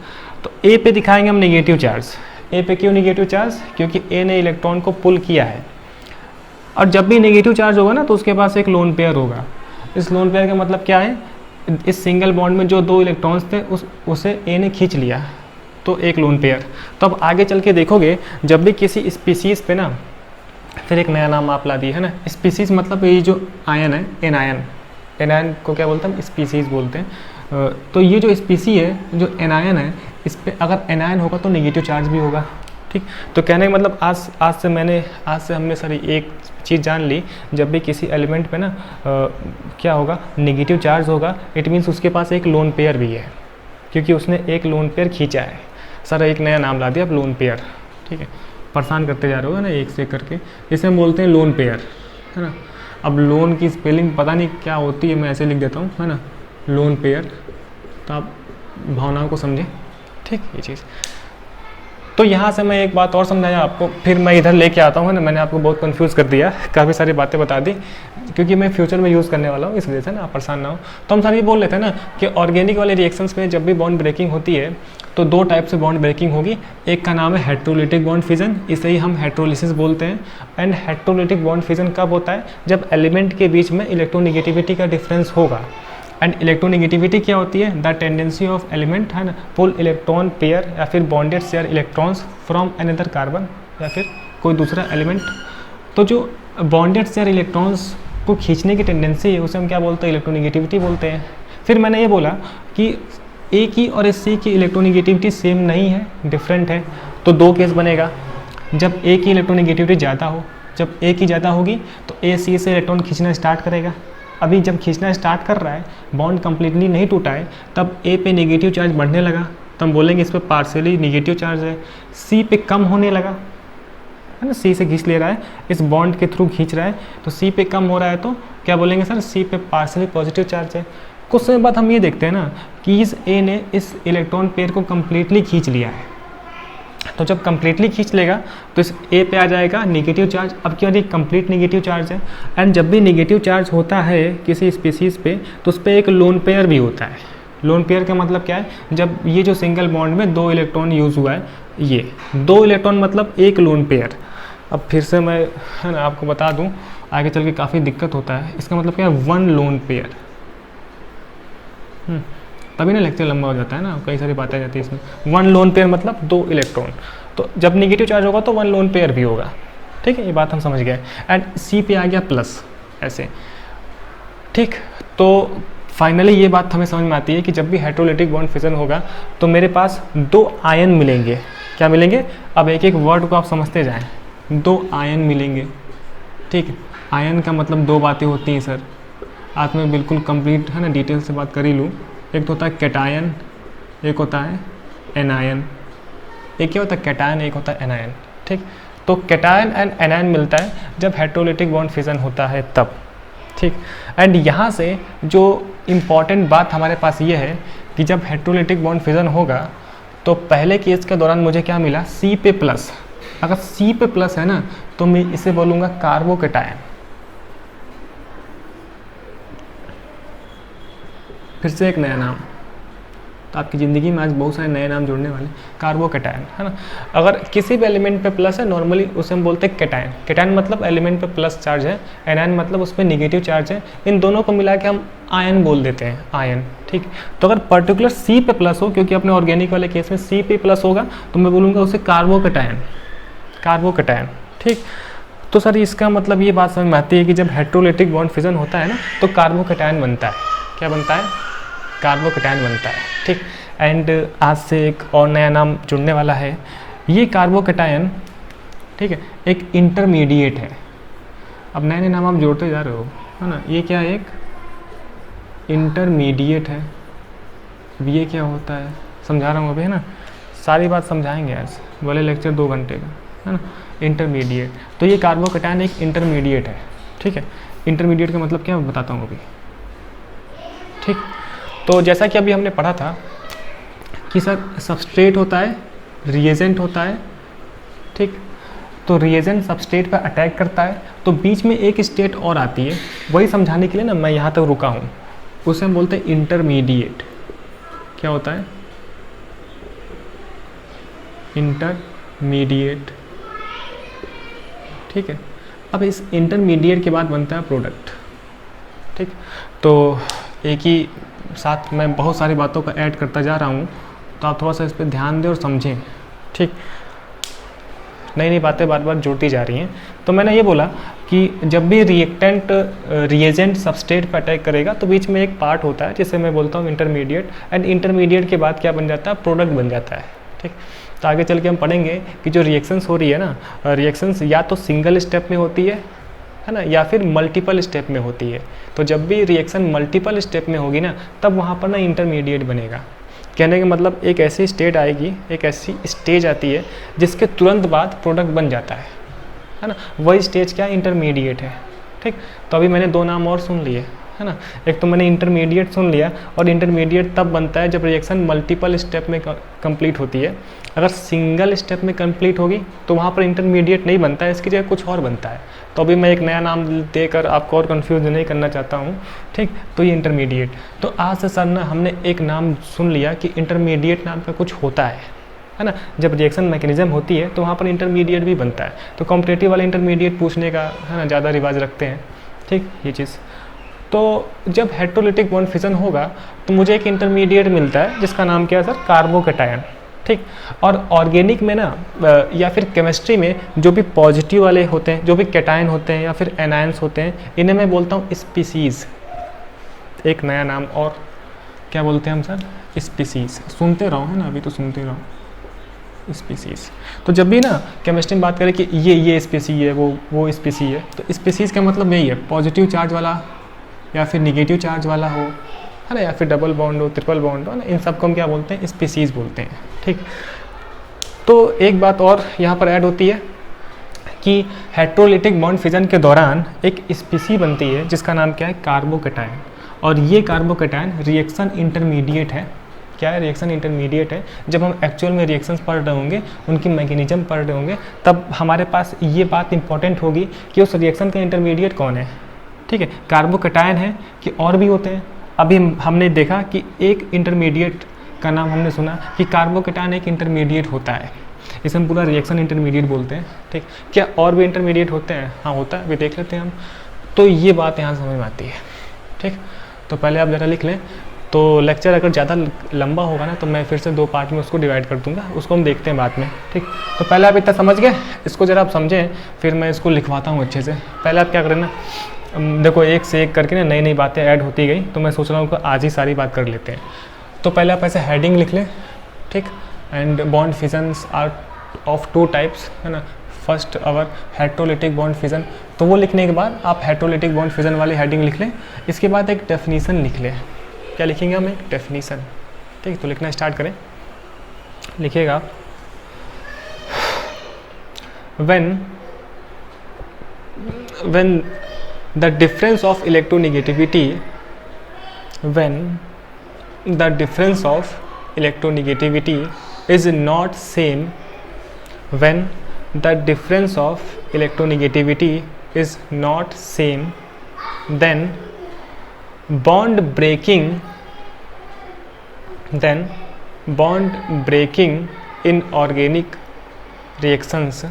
A: तो ए पे दिखाएंगे हम निगेटिव चार्ज। ए पे क्यों निगेटिव चार्ज, क्योंकि ए ने इलेक्ट्रॉन को पुल किया है। और जब भी नेगेटिव चार्ज होगा ना तो उसके पास एक लोन पेयर होगा। इस लोन पेयर का मतलब क्या है, इस सिंगल बॉन्ड में जो 2 इलेक्ट्रॉन्स थे उसे ए ने खींच लिया, तो एक लोन पेयर। तो अब आगे चल के देखोगे, जब भी किसी स्पीसीज़ पे ना, फिर एक नया नाम आप ला दिए, है ना, स्पीसीज़ मतलब ये जो आयन है, एनायन को क्या बोलते हैं, स्पीसीज़ बोलते हैं। तो ये जो स्पीसी है, जो एनायन है, इस पर अगर एनायन होगा तो नेगेटिव चार्ज भी होगा, ठीक। तो कहने का मतलब आज से हमने सारी एक चीज़ जान ली, जब भी किसी एलिमेंट पे ना क्या होगा, नेगेटिव चार्ज होगा, इट मीन्स उसके पास एक लोन पेयर भी है, क्योंकि उसने एक लोन पेयर खींचा है। सर एक नया नाम ला दिया अब, लोन पेयर, ठीक है, परेशान करते जा रहे हो ना एक से करके। इसे हम बोलते हैं लोन पेयर, है ना। अब लोन की स्पेलिंग पता नहीं क्या होती है, मैं ऐसे लिख देता हूँ, है ना, लोन पेयर। तो आप भावनाओं को समझें, ठीक, ये चीज़। तो यहाँ से मैं एक बात और समझाया आपको, फिर मैं इधर लेके आता हूँ ना, मैंने आपको बहुत कंफ्यूज कर दिया, काफ़ी सारी बातें बता दी, क्योंकि मैं फ्यूचर में यूज़ करने वाला हूँ, इस वजह से ना आप परेशान ना हो। तो हम सर ये बोल रहे थे ना कि ऑर्गेनिक वाले रिएक्शंस में जब भी बॉन्ड ब्रेकिंग होती है तो दो टाइप से बॉन्ड ब्रेकिंग होगी। एक का नाम है हेट्रोलिटिक बॉन्ड फिजन, इसे ही हम हेट्रोलिसिस बोलते हैं। एंड हेट्रोलिटिक बॉन्ड फिजन कब होता है? जब एलिमेंट के बीच में इलेक्ट्रोनेगेटिविटी का डिफरेंस होगा। एंड इलेक्ट्रोनेगेटिविटी क्या होती है? द टेंडेंसी ऑफ एलिमेंट है ना पुल इलेक्ट्रॉन पेयर या फिर bonded share electrons from another carbon या फिर कोई दूसरा एलिमेंट। तो जो बॉन्डेड शेयर इलेक्ट्रॉन्स को खींचने की टेंडेंसी है उसे हम क्या बोलते हैं? इलेक्ट्रोनेगेटिविटी बोलते हैं। फिर मैंने ये बोला कि ए की और सी की इलेक्ट्रोनेगेटिविटी सेम नहीं है, डिफरेंट है। तो दो केस बनेगा, जब ए की इलेक्ट्रोनेगेटिविटी ज़्यादा हो, जब ए की ज़्यादा होगी तो ए सी से इलेक्ट्रॉन खींचना स्टार्ट करेगा। अभी जब खींचना स्टार्ट कर रहा है, बॉन्ड कंप्लीटली नहीं टूटा है, तब ए पे नेगेटिव चार्ज बढ़ने लगा, तो हम बोलेंगे इस पर पार्शियली नेगेटिव चार्ज है। सी पे कम होने लगा, है ना, सी से खींच ले रहा है, इस बॉन्ड के थ्रू खींच रहा है, तो सी पे कम हो रहा है, तो क्या बोलेंगे सर? सी पे पार्शियली पॉजिटिव चार्ज है। कुछ समय बाद हम ये देखते हैं ना कि इस ए ने इस इलेक्ट्रॉन पेयर को कम्प्लीटली खींच लिया है। तो जब कम्प्लीटली खींच लेगा तो इस ए पे आ जाएगा नेगेटिव चार्ज। अब क्यों? ये कंप्लीट नेगेटिव चार्ज है। एंड जब भी नेगेटिव चार्ज होता है किसी स्पीसीज़ पे तो उस पर एक लोन पेयर भी होता है। लोन पेयर का मतलब क्या है? जब ये जो सिंगल बॉन्ड में दो इलेक्ट्रॉन यूज़ हुआ है, ये दो इलेक्ट्रॉन मतलब एक लोन पेयर। अब फिर से मैं है ना आपको बता दूँ, आगे चल के काफ़ी दिक्कत होता है। इसका मतलब क्या है? One lone pair. तभी ना लेक्चर लंबा हो जाता है ना, कई सारी बातें आ जाती है इसमें। वन लोन पेयर मतलब दो इलेक्ट्रॉन, तो जब नेगेटिव चार्ज होगा तो वन लोन पेयर भी होगा। ठीक है, ये बात हम समझ गए। एंड सी पे आ गया प्लस, ऐसे। ठीक, तो फाइनली ये बात हमें समझ में आती है कि जब भी हेट्रोलिटिक बॉन्ड फिजन होगा तो मेरे पास दो आयन मिलेंगे। क्या मिलेंगे? अब एक एक वर्ड को आप समझते जाएं। दो आयन मिलेंगे। ठीक, आयन का मतलब दो बातें होती हैं सर, आज मैं बिल्कुल कंप्लीट है ना डिटेल से बात कर ही लूँ। एक तो होता है कैटायन, एक होता है एनायन। एक क्या होता है? कैटायन, एक होता है एनायन। ठीक, तो कैटायन एंड एनायन मिलता है जब हेट्रोलिटिक बॉन्ड फिजन होता है तब। ठीक, एंड यहाँ से जो इम्पॉर्टेंट बात हमारे पास ये है कि जब हेट्रोलिटिक बॉन्ड फिजन होगा तो पहले केस के दौरान मुझे क्या मिला? सी पे प्लस। अगर सी पे प्लस है ना तो मैं इसे बोलूँगा कार्बोकैटायन। फिर से एक नया नाम, तो आपकी ज़िंदगी में आज बहुत सारे नए नाम जुड़ने वाले। कार्बोकैटायन, है ना। अगर किसी भी एलिमेंट पे प्लस है नॉर्मली उसे हम बोलते हैं कैटायन। कैटायन मतलब एलिमेंट पे प्लस चार्ज है, एनायन मतलब उस पर निगेटिव चार्ज है। इन दोनों को मिला के हम आयन बोल देते हैं, आयन। ठीक, तो अगर पर्टिकुलर सी पे प्लस हो, क्योंकि अपने ऑर्गेनिक वाले केस में सी पे प्लस होगा, तो मैं बोलूँगा उसे कार्बोकैटायन, कार्बोकैटायन। ठीक, तो सर इसका मतलब ये बात समझ में आती है कि जब हेट्रोलिटिक बॉन्ड फिजन होता है ना तो कार्बोकैटायन बनता है। क्या बनता है? कार्बोकैटायन बनता है। ठीक, एंड आज से एक और नया नाम जुड़ने वाला है। ये कार्बोकैटायन, ठीक है, एक इंटरमीडिएट है। अब नए नए नाम आप जोड़ते जा रहे हो, है ना। ये क्या है? एक इंटरमीडिएट है। अब ये क्या होता है समझा रहा हूँ अभी, है ना। सारी बात समझाएंगे आज, बोले लेक्चर 2 घंटे का, है ना। इंटरमीडिएट, तो ये कार्बोकैटायन एक इंटरमीडिएट है। ठीक है, इंटरमीडिएट का मतलब क्या मैं बताता हूँ अभी। ठीक, तो जैसा कि अभी हमने पढ़ा था कि सर सबस्ट्रेट होता है, रिएजेंट होता है। ठीक, तो रिएजेंट सबस्ट्रेट पर अटैक करता है तो बीच में एक स्टेट और आती है, वही समझाने के लिए ना मैं यहाँ तक रुका हूँ। उसे हम बोलते हैं इंटरमीडिएट। क्या होता है? इंटरमीडिएट। ठीक है, अब इस इंटरमीडिएट के बाद बनता है प्रोडक्ट। ठीक, तो एक ही साथ मैं बहुत सारी बातों को ऐड करता जा रहा हूँ, तो आप थोड़ा सा इस पर ध्यान दें और समझें। ठीक, नई नई बातें बार बार जुड़ती जा रही हैं। तो मैंने ये बोला कि जब भी रिएक्टेंट रिएजेंट सबस्ट्रेट पर अटैक करेगा तो बीच में एक पार्ट होता है जिसे मैं बोलता हूँ इंटरमीडिएट। एंड इंटरमीडिएट के बाद क्या बन जाता है? प्रोडक्ट बन जाता है। ठीक, तो आगे चल के हम पढ़ेंगे कि जो रिएक्शंस हो रही है ना, रिएक्शंस या तो सिंगल स्टेप में होती है ना, या फिर मल्टीपल स्टेप में होती है। तो जब भी रिएक्शन मल्टीपल स्टेप में होगी ना तब वहाँ पर ना इंटरमीडिएट बनेगा। कहने का मतलब एक ऐसी स्टेट आएगी, एक ऐसी स्टेज आती है जिसके तुरंत बाद प्रोडक्ट बन जाता है ना। वही स्टेज क्या? इंटरमीडिएट है। ठीक, तो अभी मैंने 2 नाम और सुन लिए, है ना। एक तो मैंने इंटरमीडिएट सुन लिया, और इंटरमीडिएट तब बनता है जब रिएक्शन मल्टीपल स्टेप में कंप्लीट होती है। अगर सिंगल स्टेप में कंप्लीट होगी तो वहाँ पर इंटरमीडिएट नहीं बनता है, इसकी जगह कुछ और बनता है। तो अभी मैं एक नया नाम देकर आपको और कंफ्यूज नहीं करना चाहता हूँ, ठीक। तो ये इंटरमीडिएट, तो आज से सर ना हमने एक नाम सुन लिया कि इंटरमीडिएट नाम का कुछ होता है ना। जब रिएक्शन मैकेनिज्म होती है तो वहाँ पर इंटरमीडिएट भी बनता है। तो कॉम्पिटिटिव वाले इंटरमीडिएट पूछने का है ना ज़्यादा रिवाज रखते हैं, ठीक, ये चीज़। तो जब हेटेरोलिटिक बॉन्ड फिजन होगा तो मुझे एक इंटरमीडिएट मिलता है जिसका नाम क्या है सर, कार्बोकैटायन, ठीक। और ऑर्गेनिक में ना या फिर केमिस्ट्री में जो भी पॉजिटिव वाले होते हैं, जो भी कैटायन होते हैं या फिर एनायंस होते हैं, इन्हें मैं बोलता हूँ स्पीसीज़। एक नया नाम और क्या बोलते हैं हम सर, स्पीसीज़। सुनते रहो, है ना, अभी तो सुनते रहो, स्पीसीज़। तो जब भी ना केमिस्ट्री में बात करें कि ये स्पीसी है, वो स्पीसी है, तो स्पीसीज़ का मतलब यही है, पॉजिटिव चार्ज वाला या फिर निगेटिव चार्ज वाला हो, है ना, या फिर डबल बॉन्ड हो, ट्रिपल बॉन्ड हो ना, इन सब को हम क्या बोलते हैं, स्पीसीज़ बोलते हैं, ठीक। तो एक बात और यहाँ पर ऐड होती है कि हेटेरोलिटिक बॉन्ड फिजन के दौरान एक स्पीसी बनती है जिसका नाम क्या है, कार्बोकैटायन। और ये कार्बोकैटायन रिएक्शन इंटरमीडिएट है। क्या है, रिएक्शन इंटरमीडिएट है। जब हम एक्चुअल में रिएक्शंस पढ़ रहे होंगे, उनकी मैकेनिज्म पढ़ रहे होंगे, तब हमारे पास ये बात इंपॉर्टेंट होगी कि उस रिएक्शन का इंटरमीडिएट कौन है, ठीक है। कार्बोकैटायन है कि और भी होते हैं। अभी हमने देखा कि एक इंटरमीडिएट का नाम हमने सुना कि कार्बोकैटायन एक इंटरमीडिएट होता है, इसे हम पूरा रिएक्शन इंटरमीडिएट बोलते हैं, ठीक। क्या और भी इंटरमीडिएट होते हैं? हाँ, होता है, अभी देख लेते हैं हम। तो ये बात यहाँ समझ में आती है, ठीक। तो पहले आप ज़रा लिख लें। तो लेक्चर अगर ज़्यादा लंबा होगा ना तो मैं फिर से 2 पार्ट में उसको डिवाइड कर दूंगा, उसको हम देखते हैं बाद में, ठीक। तो पहले आप इतना समझ गए, इसको ज़रा आप समझें, फिर मैं इसको लिखवाता हूँ अच्छे से। पहले आप क्या करें ना, देखो एक से एक करके ना नई नई बातें ऐड होती गई, तो मैं सोच रहा हूँ कि आज ही सारी बात कर लेते हैं। तो पहले आप ऐसे हेडिंग लिख लें, ठीक। And bond fissions are of 2 types, है ना। First our heterolytic bond fission. तो वो लिखने के बाद आप हेटेरोलिटिक बॉन्ड फिजन वाली हेडिंग लिख लें। इसके बाद एक डेफिनीसन लिख लें। क्या लिखेंगे हम, एक डेफिनीसन, ठीक। तो लिखना स्टार्ट करें, लिखिएगा। when the difference of electronegativity is not same, when the difference of electronegativity is not same, then bond breaking in organic reactions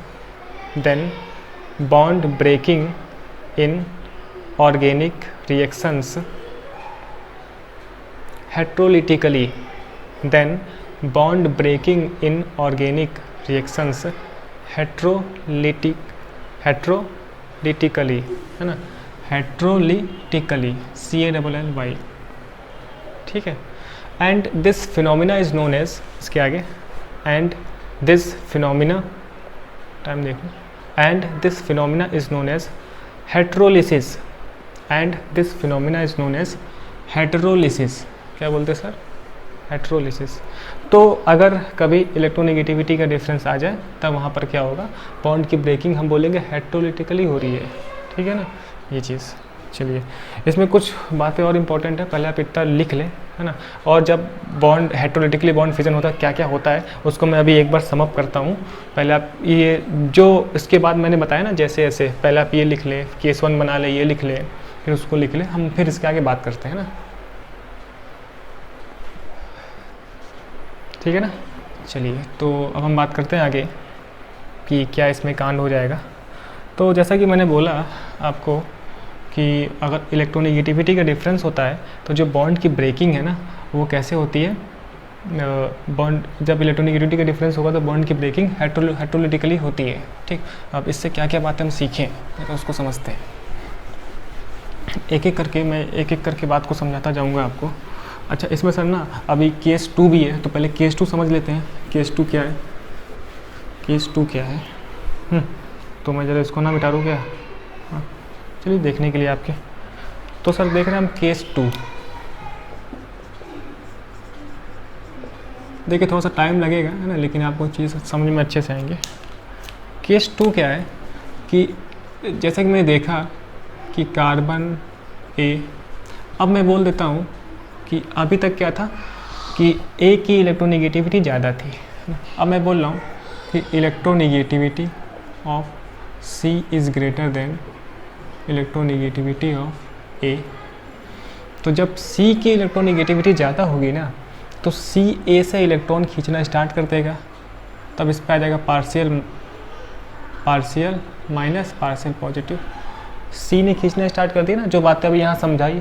A: heterolytically, then bond breaking in organic reactions heterolytically, है ना, heterolytically, CALLY, ठीक है। And this phenomena is known as, इसके आगे, and this phenomena, time देखो, and this phenomena is known as heterolysis, and this phenomena is known as heterolysis. क्या बोलते हैं सर, हेटेरोलिसिस। तो अगर कभी इलेक्ट्रोनेगेटिविटी का डिफरेंस आ जाए तब वहाँ पर क्या होगा, बॉन्ड की ब्रेकिंग हम बोलेंगे हेटेरोलिटिकली हो रही है, ठीक है ना, ये चीज़। चलिए, इसमें कुछ बातें और इम्पॉर्टेंट है, पहले आप इतना लिख लें, है ना। और जब बॉन्ड हेटेरोलिटिकली बॉन्ड फिजन होता है, क्या क्या होता है उसको मैं अभी एक बार समअप करता हूँ। पहले आप ये जो इसके बाद मैंने बताया ना, जैसे ऐसे पहले आप ये लिख लें, केस 1 बना लें, ये लिख लें, फिर उसको लिख लें, हम फिर इसके आगे बात करते हैं ना, ठीक है ना। चलिए, तो अब हम बात करते हैं आगे कि क्या इसमें कांड हो जाएगा। तो जैसा कि मैंने बोला आपको कि अगर इलेक्ट्रोनेगेटिविटी का डिफरेंस होता है तो जो बॉन्ड की ब्रेकिंग है ना, वो कैसे होती है, बॉन्ड जब इलेक्ट्रोनेगेटिविटी का डिफरेंस होगा तो बॉन्ड की ब्रेकिंग हेटेरोलिटिकली होती है, ठीक। अब इससे क्या क्या बातें हम सीखें तो उसको समझते हैं, एक एक करके बात को समझाता जाऊँगा आपको। अच्छा, इसमें सर ना अभी केस 2 भी है, तो पहले केस 2 समझ लेते हैं। केस 2 क्या है, केस 2 क्या है, तो मैं ज़रा इसको ना मिटा दूँ क्या, हाँ, चलिए देखने के लिए आपके। तो सर देख रहे हैं हम केस 2, देखिए थोड़ा सा टाइम लगेगा, है ना, लेकिन आपको चीज़ समझ में अच्छे से आएंगे। केस 2 क्या है कि जैसा कि मैंने देखा कि कार्बन A अब मैं बोल देता हूँ कि अभी तक क्या था कि ए की इलेक्ट्रोनेगेटिविटी ज़्यादा थी, अब मैं बोल रहा हूँ कि electronegativity of C is greater than electronegativity of A. तो जब सी की इलेक्ट्रोनेगेटिविटी ज़्यादा होगी ना तो सी ए से इलेक्ट्रॉन खींचना स्टार्ट कर देगा, तब इस पर आ जाएगा पार्शियल माइनस पार्शियल पॉजिटिव। सी ने खींचना स्टार्ट कर दिया ना, जो बातें अभी यहाँ समझाई,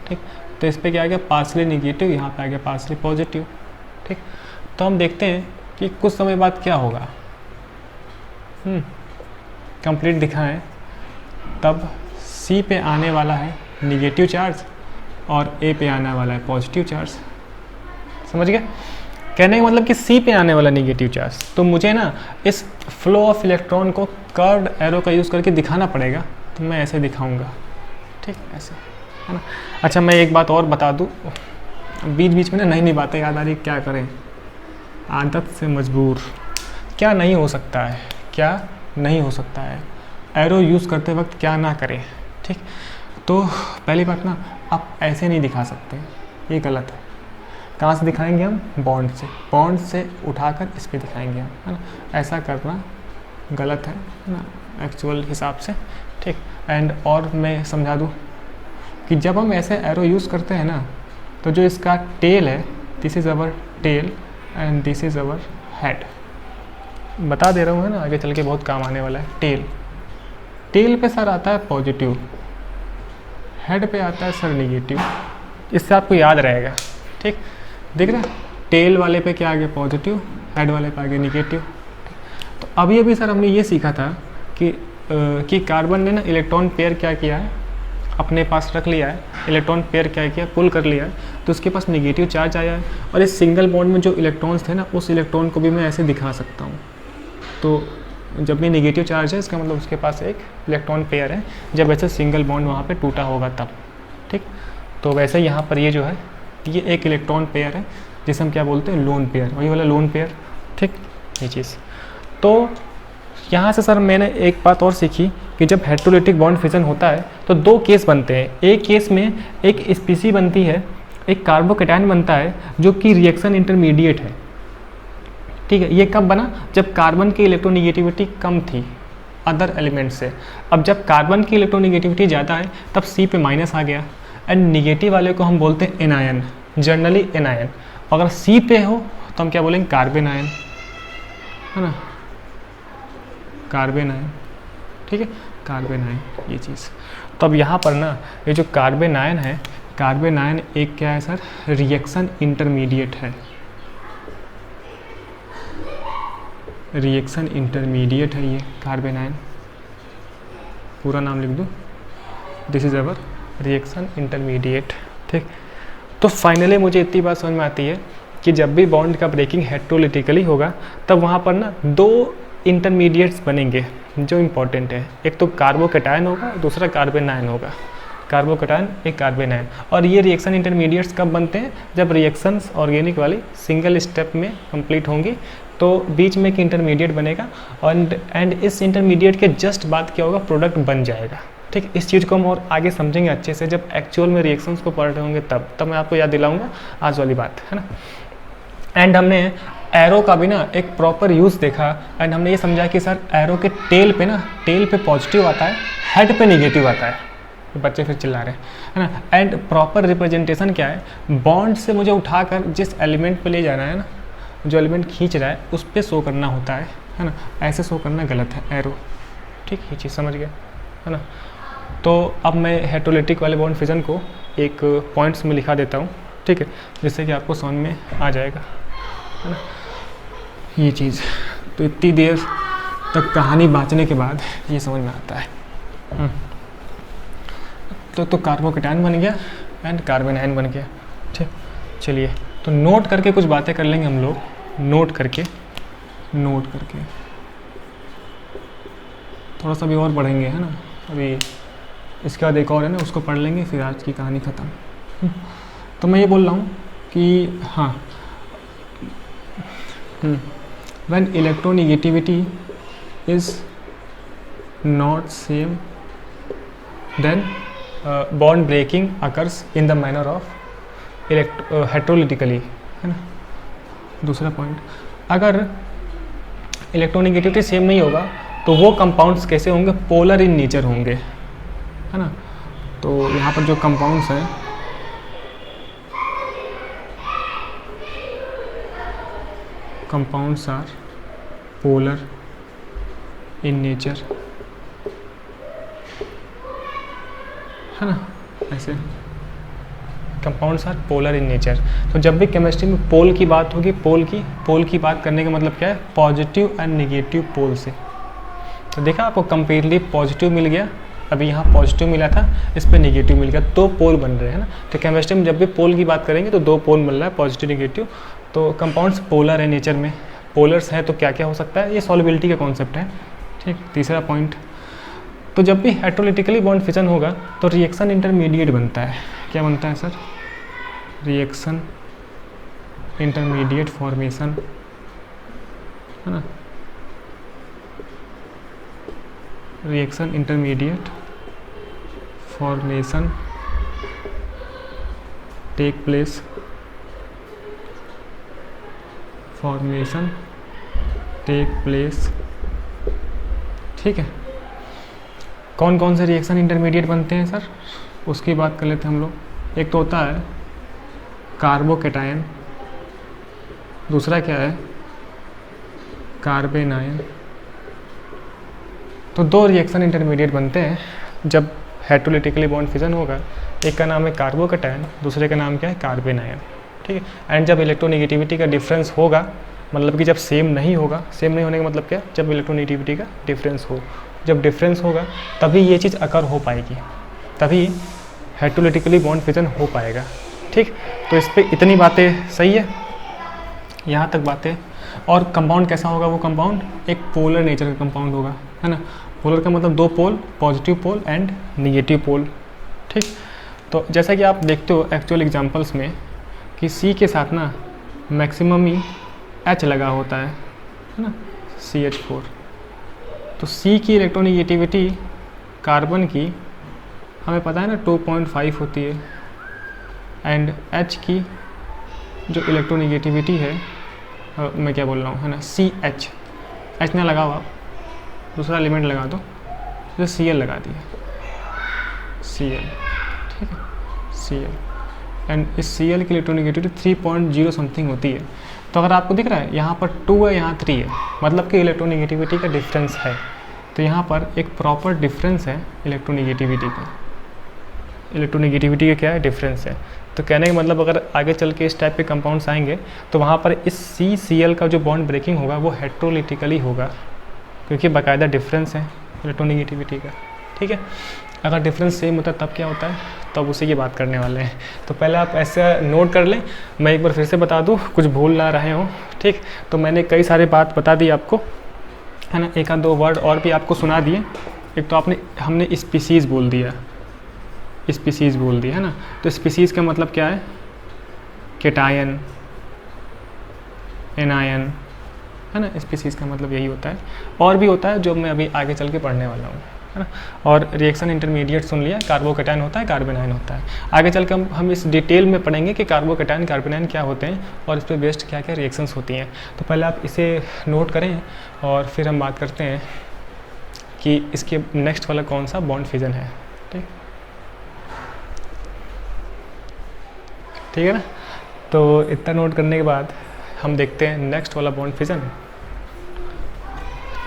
A: ठीक। तो इस पर क्या आ गया पार्शियली निगेटिव, यहाँ पे आ गया पार्शियली पॉजिटिव, ठीक। तो हम देखते हैं कि कुछ समय बाद क्या होगा। कंप्लीट दिखाएं, तब सी पे आने वाला है निगेटिव चार्ज और ए पे आने वाला है पॉजिटिव चार्ज। समझ गए? कहने का मतलब कि सी पे आने वाला निगेटिव चार्ज, तो मुझे ना इस फ्लो ऑफ इलेक्ट्रॉन को कर्व्ड एरो का यूज़ करके दिखाना पड़ेगा, तो मैं ऐसे दिखाऊंगा, ठीक, ऐसे, है ना। अच्छा, मैं एक बात और बता दूँ, बीच बीच में ना नई नई बातें याद आ रही, क्या करें, आदत से मजबूर। क्या नहीं हो सकता है, क्या नहीं हो सकता है, एरो यूज़ करते वक्त क्या ना करें, ठीक। तो पहली बात ना, आप ऐसे नहीं दिखा सकते, ये गलत है। कहाँ से दिखाएंगे हम? बॉन्ड से उठाकर इस पर दिखाएंगे हम, है ना। ऐसा करना गलत है ना एक्चुअल हिसाब से, ठीक। एंड और मैं समझा दूँ कि जब हम ऐसे एरो यूज़ करते हैं ना, तो जो इसका टेल है, this is our tail and this is our head. बता दे रहा हूँ, है ना, आगे चल के बहुत काम आने वाला है। टेल पे सर आता है पॉजिटिव, हेड पे आता है सर निगेटिव। इससे आपको याद रहेगा, ठीक। देख रहे हैं, टेल वाले पे क्या आ गया पॉजिटिव, हेड वाले पे आ गया निगेटिव। तो अभी अभी सर हमने ये सीखा था कि कार्बन ने ना इलेक्ट्रॉन पेयर क्या किया है, अपने पास रख लिया है, इलेक्ट्रॉन पेयर क्या किया, पुल कर लिया है, तो उसके पास निगेटिव चार्ज आया है। और इस सिंगल बॉन्ड में जो इलेक्ट्रॉन्स थे ना, उस इलेक्ट्रॉन को भी मैं ऐसे दिखा सकता हूँ। तो जब भी निगेटिव चार्ज है, इसका मतलब उसके पास एक इलेक्ट्रॉन पेयर है, जब ऐसे सिंगल बॉन्ड वहाँ पे टूटा होगा तब, ठीक। तो वैसे यहाँ पर ये जो है, ये एक इलेक्ट्रॉन पेयर है, जिसे हम क्या बोलते हैं, लोन पेयर, वही वाला लोन पेयर, ठीक, ये चीज़। तो यहाँ से सर मैंने एक बात और सीखी कि जब हेटेरोलिटिक बॉन्ड फिजन होता है तो दो केस बनते हैं। एक केस में एक स्पीसी बनती है, एक कार्बोकैटायन बनता है, जो कि रिएक्शन इंटरमीडिएट है, ठीक है। ये कब बना? जब कार्बन की इलेक्ट्रोनेगेटिविटी कम थी अदर एलिमेंट से। अब जब कार्बन की इलेक्ट्रोनेगेटिविटी ज़्यादा है, तब सी पे माइनस आ गया, एंड निगेटिव वाले को हम बोलते हैं एनायन, जनरली एनायन। अगर सी पे हो तो हम क्या बोलेंगे, कार्बन आयन, है ना, कार्बन आयन, ठीक है, कार्बन आयन, ये चीज़। तो अब यहाँ पर ना, ये जो कार्बन आयन है, कार्बन आयन एक क्या है सर, रिएक्शन इंटरमीडिएट है, रिएक्शन इंटरमीडिएट है ये कार्बन आयन। पूरा नाम लिख दूँ, this is our reaction intermediate, ठीक। तो फाइनली मुझे इतनी बात समझ में आती है कि जब भी बॉन्ड का ब्रेकिंग हेटेरोलिटिकली होगा, तब वहाँ पर ना दो इंटरमीडिएट्स बनेंगे जो इम्पॉर्टेंट है। एक तो कार्बोकैटायन होगा, दूसरा कार्बन आयन होगा, कार्बोकैटायन एक कार्बन आयन। और ये रिएक्शन इंटरमीडिएट्स कब बनते हैं? जब रिएक्शंस ऑर्गेनिक वाली सिंगल स्टेप में कंप्लीट होंगी, तो बीच में एक इंटरमीडिएट बनेगा, एंड इस इंटरमीडिएट के जस्ट बाद क्या होगा, प्रोडक्ट बन जाएगा, ठीक। इस चीज़ को हम और आगे समझेंगे अच्छे से, जब एक्चुअल में रिएक्शंस को पढ़ रहे होंगे, तब मैं आपको याद दिलाऊंगा आज वाली बात, है ना। एंड हमने एरो का भी ना एक प्रॉपर यूज़ देखा, एंड हमने ये समझा कि सर एरो के टेल पे पॉजिटिव आता है, हेड पे निगेटिव आता है। बच्चे फिर चिल्ला रहे हैं, है ना। एंड प्रॉपर रिप्रेजेंटेशन क्या है, बॉन्ड से मुझे उठाकर जिस एलिमेंट पे ले जाना है ना, जो एलिमेंट खींच रहा है उस पर शो करना होता है ना। ऐसे शो करना गलत है एरो, ठीक, ये चीज़ समझ गया, है ना। तो अब मैं हेटेरोलिटिक वाले बॉन्ड फिजन को एक पॉइंट्स में लिखा देता हूँ, ठीक है, जिससे कि आपको समझ में आ जाएगा, है ना, ये चीज़। तो इतनी देर तक कहानी बाँचने के बाद ये समझ में आता है। तो कार्बोकैटायन बन गया एंड कार्बन आयन बन गया, ठीक। चलिए, तो नोट करके कुछ बातें कर लेंगे हम लोग, नोट करके थोड़ा सा भी और पढ़ेंगे, है ना। अभी इसके बाद एक और है ना, उसको पढ़ लेंगे, फिर आज की कहानी ख़त्म। तो मैं ये बोल रहा हूँ कि हाँ, when electronegativity is not same then bond breaking occurs in the manner of heterolytically, है ना। दूसरा पॉइंट, अगर इलेक्ट्रोनेगेटिविटी सेम नहीं होगा तो वो कंपाउंड्स कैसे होंगे, पोलर इन नेचर होंगे, है ना। तो यहाँ पर जो कंपाउंड्स हैं compounds are polar in nature, है ना, ऐसे compounds are polar in nature. तो जब भी केमिस्ट्री में पोल की बात होगी, पोल की बात करने का मतलब क्या है, पॉजिटिव एंड नेगेटिव पोल से। तो देखा आपको कंप्लीटली पॉजिटिव मिल गया, अभी यहाँ पॉजिटिव मिला था, इस पर नेगेटिव मिल गया, दो पोल बन रहे हैं ना। तो केमिस्ट्री में जब भी पोल की बात करेंगे तो दो पोल मिल रहा है, पॉजिटिव नेगेटिव। तो कंपाउंड्स पोलर है नेचर में, पोलर्स है तो क्या क्या हो सकता है, ये सॉल्युबिलिटी का कॉन्सेप्ट है, ठीक। तीसरा पॉइंट, तो जब भी हेट्रोलिटिकली बॉन्ड फिजन होगा तो रिएक्शन इंटरमीडिएट बनता है। क्या बनता है सर, रिएक्शन इंटरमीडिएट फॉर्मेशन, है ना। Reaction intermediate formation take place, ठीक है। कौन कौन से रिएक्शन इंटरमीडिएट बनते हैं सर, उसकी बात कर लेते हैं हम लोग। एक तो होता है कार्बोकेटायन, दूसरा क्या है, कार्बेनायन। तो दो रिएक्शन इंटरमीडिएट बनते हैं जब हेट्रोलिटिकली बॉन्ड फिजन होगा। एक का नाम है कार्बोकेटायन, दूसरे का नाम क्या है, कार्बेनायन, ठीक है। एंड जब इलेक्ट्रोनेगेटिविटी का डिफरेंस होगा, मतलब कि जब सेम नहीं होगा, सेम नहीं होने का मतलब क्या, जब इलेक्ट्रोनेगेटिविटी का डिफरेंस हो, जब डिफरेंस होगा तभी ये चीज़ अकर हो पाएगी, तभी हेट्रोलिटिकली बॉन्ड फिजन हो पाएगा, ठीक। तो इस पर इतनी बातें सही है, यहाँ तक बातें। और कंपाउंड कैसा होगा, वो कंपाउंड एक पोलर नेचर का कंपाउंड होगा, है ना। पोलर का मतलब दो पोल, पॉजिटिव पोल एंड निगेटिव पोल, ठीक। तो जैसा कि आप देखते हो एक्चुअल एग्जांपल्स में कि सी के साथ ना मैक्सिमम ही H लगा होता है ना, CH4। तो C की इलेक्ट्रोनेगेटिविटी कार्बन की हमें पता है ना 2.5 होती है, एंड H की जो इलेक्ट्रोनेगेटिविटी है, मैं क्या बोल रहा हूँ, है ना, H ना लगा हुआ, दूसरा एलिमेंट लगा दो, तो Cl लगा दिया, Cl, ठीक है, Cl। एंड इस Cl की इलेक्ट्रोनेगेटिविटी 3.0 समथिंग होती है। तो अगर आपको दिख रहा है यहाँ पर 2 है, यहाँ 3 है, मतलब कि इलेक्ट्रोनेगेटिविटी का डिफरेंस है। तो यहाँ पर एक प्रॉपर डिफरेंस है इलेक्ट्रोनेगेटिविटी का, इलेक्ट्रोनेगेटिविटी का क्या है, डिफरेंस है। तो कहने का मतलब अगर आगे चल के इस टाइप के कंपाउंड्स आएंगे तो वहाँ पर इस CCl का जो बॉन्ड ब्रेकिंग होगा वो हेट्रोलिटिकली होगा, क्योंकि बाकायदा डिफरेंस है इलेक्ट्रोनेगेटिविटी का, ठीक है। अगर डिफरेंस सेम होता है तब क्या होता है, तब उसी की बात करने वाले हैं। तो पहले आप ऐसा नोट कर लें, मैं एक बार फिर से बता दूं, कुछ भूल ना रहे हो, ठीक। तो मैंने कई सारे बात बता दी आपको, है ना, एक आध दो वर्ड और भी आपको सुना दिए। एक तो हमने स्पीसीज़ बोल दिया, है ना। तो स्पीसीज़ का मतलब क्या है, केटायन, एनायन, है ना। स्पीसीज़ का मतलब यही होता है, और भी होता है जो मैं अभी आगे चल के पढ़ने वाला हूँ, है ना। और रिएक्शन इंटरमीडिएट सुन लिया, कार्बोकेटायन होता है, कार्बेनायन होता है। आगे चल के हम इस डिटेल में पढ़ेंगे कि कार्बोकेटायन, कार्बेनायन क्या होते हैं और इस पर बेस्ड क्या क्या रिएक्शंस होती हैं। तो पहले आप इसे नोट करें और फिर हम बात करते हैं कि इसके नेक्स्ट वाला कौन सा बॉन्ड फिजन है, ठीक है ना। तो इतना नोट करने के बाद हम देखते हैं नेक्स्ट वाला बॉन्ड फिजन।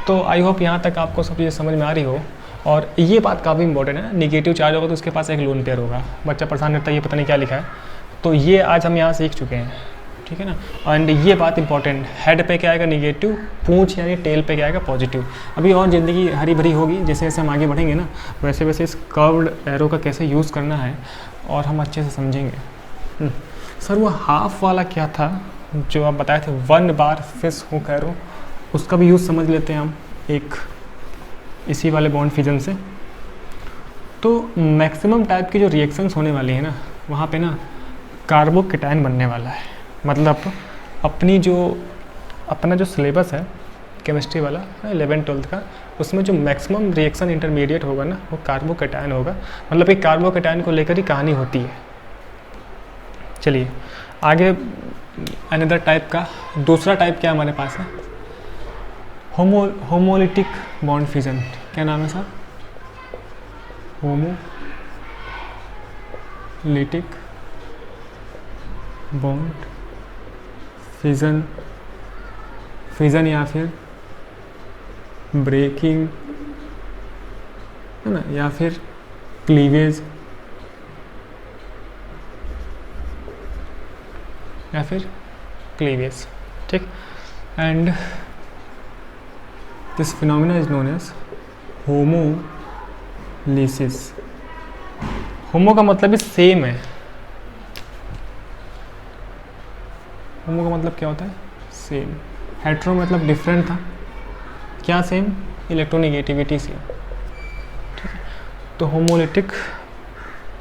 A: तो आई होप यहाँ तक आपको सब चीज़ें समझ में आ रही हो। और ये बात काफ़ी इंपॉर्टेंट है, निगेटिव चार्ज होगा तो उसके पास एक लोन पेयर होगा। बच्चा परेशान रहता है ये पता नहीं क्या लिखा है, तो ये आज हम यहाँ सीख चुके हैं, ठीक है ना। एंड ये बात इंपॉर्टेंट, हेड पे क्या आएगा नेगेटिव, पूंछ यानी टेल पे क्या आएगा पॉजिटिव। अभी और ज़िंदगी हरी भरी होगी, जैसे जैसे हम आगे बढ़ेंगे ना वैसे वैसे इस कर्व्ड एरो का कैसे यूज़ करना है और हम अच्छे से समझेंगे। सर वो हाफ वाला क्या था जो आप बताए थे, 1 बार फिश हुक एरो, उसका भी यूज़ समझ लेते हैं हम एक इसी वाले बॉन्ड फिजन से। तो मैक्सिमम टाइप की जो रिएक्शंस होने वाली है ना, वहाँ पे ना कार्बोकेटायन बनने वाला है। मतलब अपना जो सिलेबस है केमिस्ट्री वाला 11th-12th का, उसमें जो मैक्सिमम रिएक्शन इंटरमीडिएट होगा ना वो कार्बोकैटायन होगा, मतलब कि कार्बोकैटायन को लेकर ही कहानी होती है। चलिए आगे अनदर टाइप का दूसरा टाइप क्या हमारे पास है, होमोलिटिक बॉन्ड फिजन। क्या नाम है साहब? होमोलिटिक बॉन्ड फिजन, फिजन या फिर ब्रेकिंग है ना, या फिर क्लीवेज या फिर क्लीवेज, ठीक। And this phenomena is known as homolysis. Homo का मतलब भी सेम है, होमो का मतलब क्या होता है? सेम। हेट्रो मतलब डिफरेंट था, क्या सेम? इलेक्ट्रोनिगेटिविटी सेम, ठीक है। तो होमोलिटिक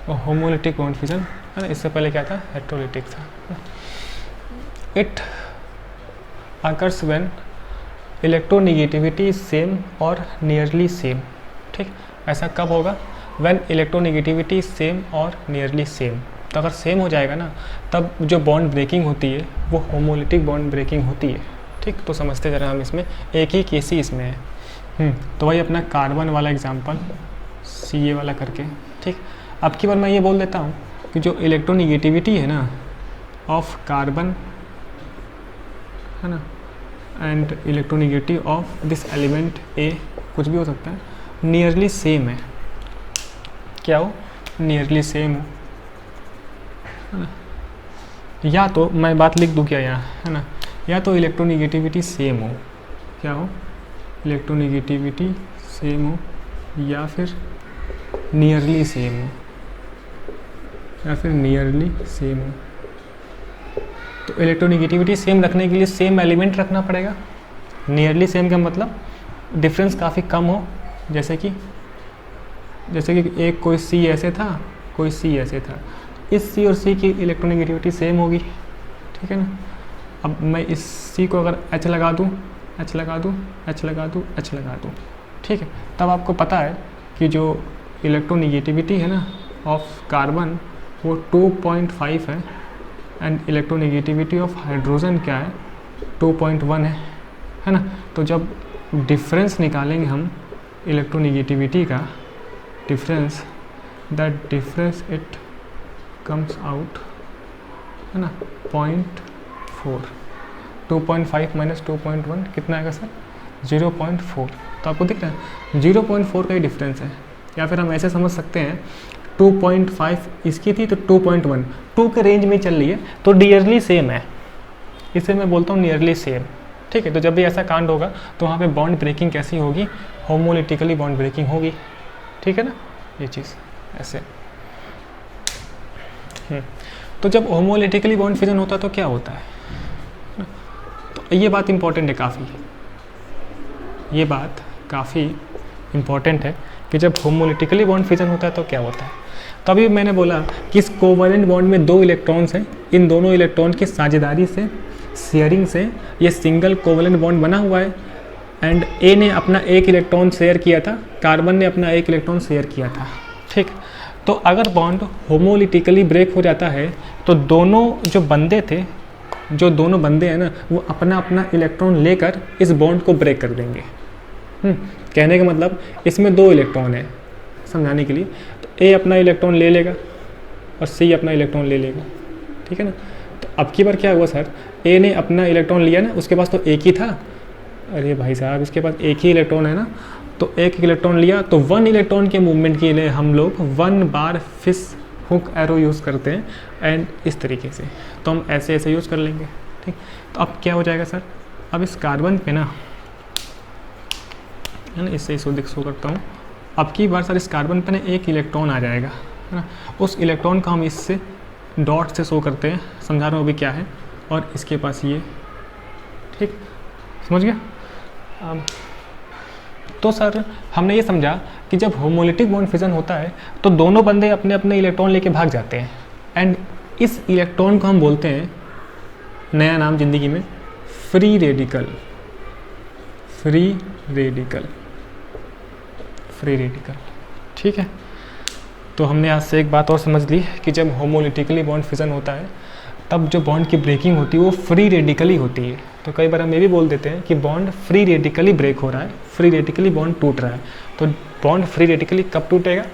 A: और होमोलिटिक बॉन्ड फिजन है ना, इससे पहले क्या था? हेट्रोलिटिक था। It occurs when electronegativity is same और नियरली सेम, ठीक। ऐसा कब होगा? व्हेन इलेक्ट्रोनिगेटिविटी इज सेम और नियरली सेम। तो अगर सेम हो जाएगा ना, तब जो बॉन्ड ब्रेकिंग होती है वो होमोलिटिक बॉन्ड ब्रेकिंग होती है, ठीक। तो समझते जरा हम इसमें, एक ही केस ही इसमें है। तो वही अपना कार्बन वाला एग्जांपल CA वाला करके, ठीक। अब की बार मैं ये बोल देता हूँ कि जो इलेक्ट्रोनिगेटिविटी है ना ऑफ कार्बन है ना, and electronegative of this element A, कुछ भी हो सकता है, नियरली सेम है। क्या हो? नियरली सेम हो, है ना। या तो मैं बात लिख दूँ क्या यहाँ, है ना, या तो इलेक्ट्रोनिगेटिविटी सेम हो, क्या हो? इलेक्ट्रोनिगेटिविटी सेम हो, या फिर नियरली सेम हो, या फिर नियरली सेम हो। तो इलेक्ट्रोनिगेटिविटी सेम रखने के लिए सेम एलिमेंट रखना पड़ेगा। नियरली सेम का मतलब डिफरेंस काफ़ी कम हो, जैसे कि एक कोई C ऐसे था, कोई C ऐसे था, इस C और C की इलेक्ट्रोनिगेटिविटी सेम होगी, ठीक है ना। अब मैं इस C को अगर H लगा दूँ, H लगा दूँ, H लगा दूँ, H लगा दूँ, ठीक है, तब आपको पता है कि जो इलेक्ट्रोनिगेटिविटी है ना ऑफ कार्बन वो 2.5 है, एंड इलेक्ट्रोनिगेटिविटी ऑफ हाइड्रोजन क्या है? 2.1 है ना। तो जब डिफरेंस निकालेंगे हम इलेक्ट्रोनिगेटिविटी का difference, that difference it comes out है ना 0.4। 2.5 माइनस 2.1 कितना आएगा सर? 0.4। तो आपको दिख रहा है 0.4 का ही डिफरेंस है। या फिर हम ऐसे समझ सकते हैं 2.5 इसकी थी तो 2.1 2 के रेंज में चल रही है, तो नियरली सेम है, इसे मैं बोलता हूँ नियरली सेम, ठीक है। तो जब भी ऐसा कांड होगा तो वहाँ पे बॉन्ड ब्रेकिंग कैसी होगी? होमोलिटिकली बॉन्ड ब्रेकिंग होगी, ठीक है ना, ये चीज़ ऐसे। तो जब होमोलिटिकली बॉन्ड फिजन होता है तो क्या होता है? तो ये बात इंपॉर्टेंट है काफ़ी, ये बात काफ़ी इम्पॉर्टेंट है कि जब होमोलिटिकली बॉन्ड फिजन होता है तो क्या होता है। तभी मैंने बोला कि इस कोवैलेंट बॉन्ड में 2 इलेक्ट्रॉन्स हैं, इन दोनों इलेक्ट्रॉन की साझेदारी से, शेयरिंग से ये सिंगल कोवैलेंट बॉन्ड बना हुआ है। एंड A ने अपना 1 इलेक्ट्रॉन शेयर किया था, कार्बन ने अपना 1 इलेक्ट्रॉन शेयर किया था, ठीक। तो अगर बॉन्ड होमोलिटिकली ब्रेक हो जाता है तो दोनों जो बंदे हैं ना वो अपना अपना इलेक्ट्रॉन लेकर इस बॉन्ड को ब्रेक कर देंगे। कहने का मतलब इसमें 2 इलेक्ट्रॉन है, समझाने के लिए, तो A अपना इलेक्ट्रॉन ले लेगा और C अपना इलेक्ट्रॉन ले लेगा, ठीक है ना। तो अब की बार क्या हुआ सर, A ने अपना इलेक्ट्रॉन लिया ना, उसके पास तो एक ही था, अरे भाई साहब इसके पास एक ही इलेक्ट्रॉन है ना, तो एक इलेक्ट्रॉन लिया, तो 1 इलेक्ट्रॉन के मूवमेंट के लिए हम लोग 1 bar fish hook arrow use करते हैं, एंड इस तरीके से तो हम ऐसे ऐसे यूज़ कर लेंगे, ठीक। तो अब क्या हो जाएगा सर, अब इस कार्बन पे ना, है ना, इससे इसको शो करता हूँ। अब की बार सर इस कार्बन पे ना 1 इलेक्ट्रॉन आ जाएगा, है ना, उस इलेक्ट्रॉन का हम इससे डॉट से शो करते हैं, समझा रहा हूँ अभी क्या है, और इसके पास ये, ठीक, समझ गया। तो सर हमने ये समझा कि जब होमोलिटिक बॉन्ड फिजन होता है तो दोनों बंदे अपने अपने इलेक्ट्रॉन लेके भाग जाते हैं, एंड इस इलेक्ट्रॉन को हम बोलते हैं, नया नाम जिंदगी में, free radical. Free radical, free radical. ठीक है, तो हमने आज से एक बात और समझ ली कि जब होमोलिटिकली बॉन्ड फिजन होता है तब जो बॉन्ड की ब्रेकिंग होती है वो फ्री रेडिकली होती है। तो कई बार हम ये भी बोल देते हैं कि बॉन्ड फ्री रेडिकली ब्रेक हो रहा है, फ्री रेडिकली बॉन्ड टूट रहा है। तो बॉन्ड फ्री रेडिकली कब टूटेगा?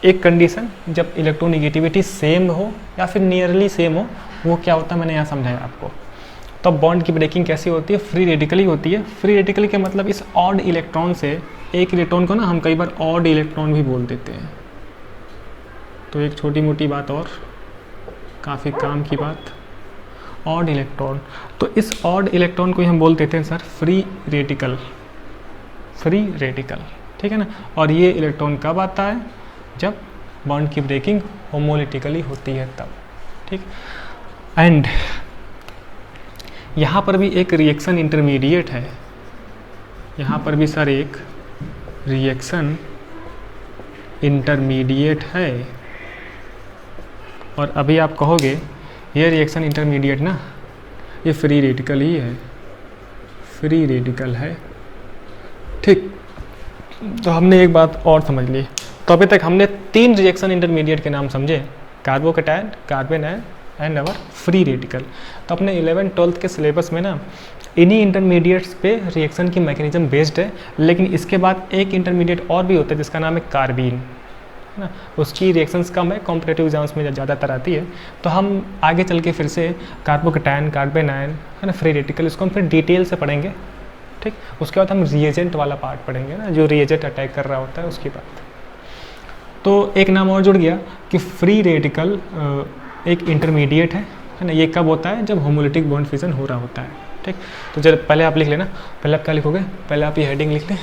A: एक कंडीशन जब इलेक्ट्रोनेगेटिविटी सेम हो या फिर नियरली सेम हो, वो क्या होता है मैंने यहाँ समझाया आपको। तब बॉन्ड की ब्रेकिंग कैसी होती है? फ्री रेडिकली होती है। फ्री रेडिकली का मतलब इस ऑड इलेक्ट्रॉन से, एक इलेक्ट्रॉन को ना हम कई बार ऑड इलेक्ट्रॉन भी बोल देते हैं। तो एक छोटी मोटी बात और काफ़ी काम की बात, ऑड इलेक्ट्रॉन। तो इस ऑड इलेक्ट्रॉन को ही हम बोल देते हैं sir free radical, free radical. ठीक है ना। और ये इलेक्ट्रॉन कब आता है? जब बॉन्ड की ब्रेकिंग होमोलिटिकली होती है तब। ठीक। एंड यहाँ पर भी एक रिएक्शन इंटरमीडिएट है, यहाँ पर भी सर एक रिएक्शन इंटरमीडिएट है। और अभी आप कहोगे ये रिएक्शन इंटरमीडिएट ना ये फ्री रेडिकल ही है, फ्री रेडिकल है। ठीक, तो हमने एक बात और समझ ली। तो अभी तक हमने 3 रिएक्शन इंटरमीडिएट के नाम समझे, carbocation, carbanion and our free radical. तो अपने 11th-12th के सिलेबस में ना इन्हीं इंटरमीडिएट्स पे रिएक्शन की मैकेनिज्म बेस्ड है। लेकिन इसके बाद एक इंटरमीडिएट और भी होता है जिसका नाम है कार्बीन, है ना। उसकी रिएक्शंस कम है, कॉम्पिटिटिव एग्जाम्स में ज़्यादातर आती है। तो हम आगे चल के फिर से कार्बोकैटायन, कार्बेनायन, है ना, फ्री रेडिकल, इसको हम फिर डिटेल से पढ़ेंगे। ठीक, उसके बाद हम रिएजेंट वाला पार्ट पढ़ेंगे ना, जो रिएजेंट अटैक कर रहा होता है उसकी बात। तो एक नाम और जुड़ गया कि फ्री रेडिकल एक इंटरमीडिएट है ना। ये कब होता है? जब होमोलिटिक बॉन्ड फिजन हो रहा होता है। ठीक, तो जब पहले आप लिख लेना, पहले आप क्या लिखोगे? पहले आप ये हेडिंग लिख लें।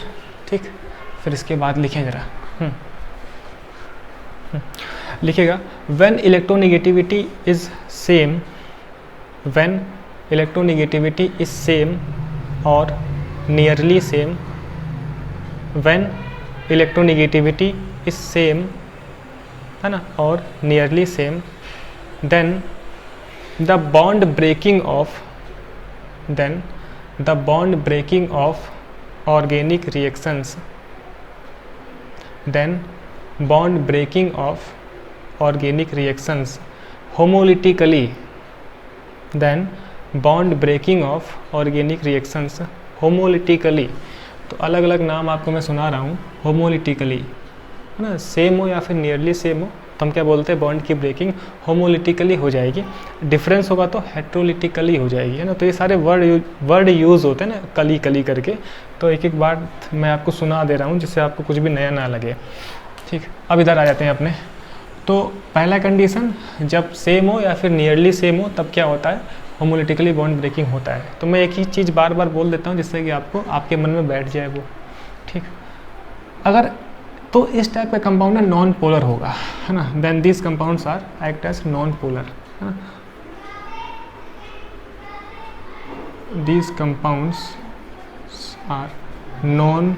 A: ठीक, फिर इसके बाद लिखें ज़रा, लिखेगा when electronegativity is same, when electronegativity is same और nearly same, when electronegativity is same, है ना, और nearly same, then the bond breaking of, then the bond breaking of organic reactions, then bond breaking of organic reactions homolytically, then bond breaking of organic reactions homolytically। तो अलग अलग नाम आपको मैं सुना रहा हूँ, होमोलिटिकली, है ना, सेम हो या फिर नियरली सेम हो तो हम क्या बोलते हैं? बॉन्ड की ब्रेकिंग होमोलिटिकली हो जाएगी। डिफरेंस होगा तो हेट्रोलिटिकली हो जाएगी, है ना। तो ये सारे वर्ड यूज़ होते हैं ना, कली कली करके। तो एक एक बात मैं आपको सुना दे रहा हूँ जिससे आपको कुछ भी नया ना लगे। ठीक, अब इधर आ जाते हैं अपने। तो पहला कंडीशन जब सेम हो या फिर नियरली सेम हो तब क्या होता है? होमोलिटिकली बॉन्ड ब्रेकिंग होता है। तो मैं एक ही चीज़ बार बार बोल देता हूँ जिससे कि आपको आपके मन में बैठ जाए वो। ठीक, अगर तो इस टाइप का कंपाउंड है नॉन पोलर होगा, है ना, then this compounds are act as non polar, है ना। these compounds are non-polar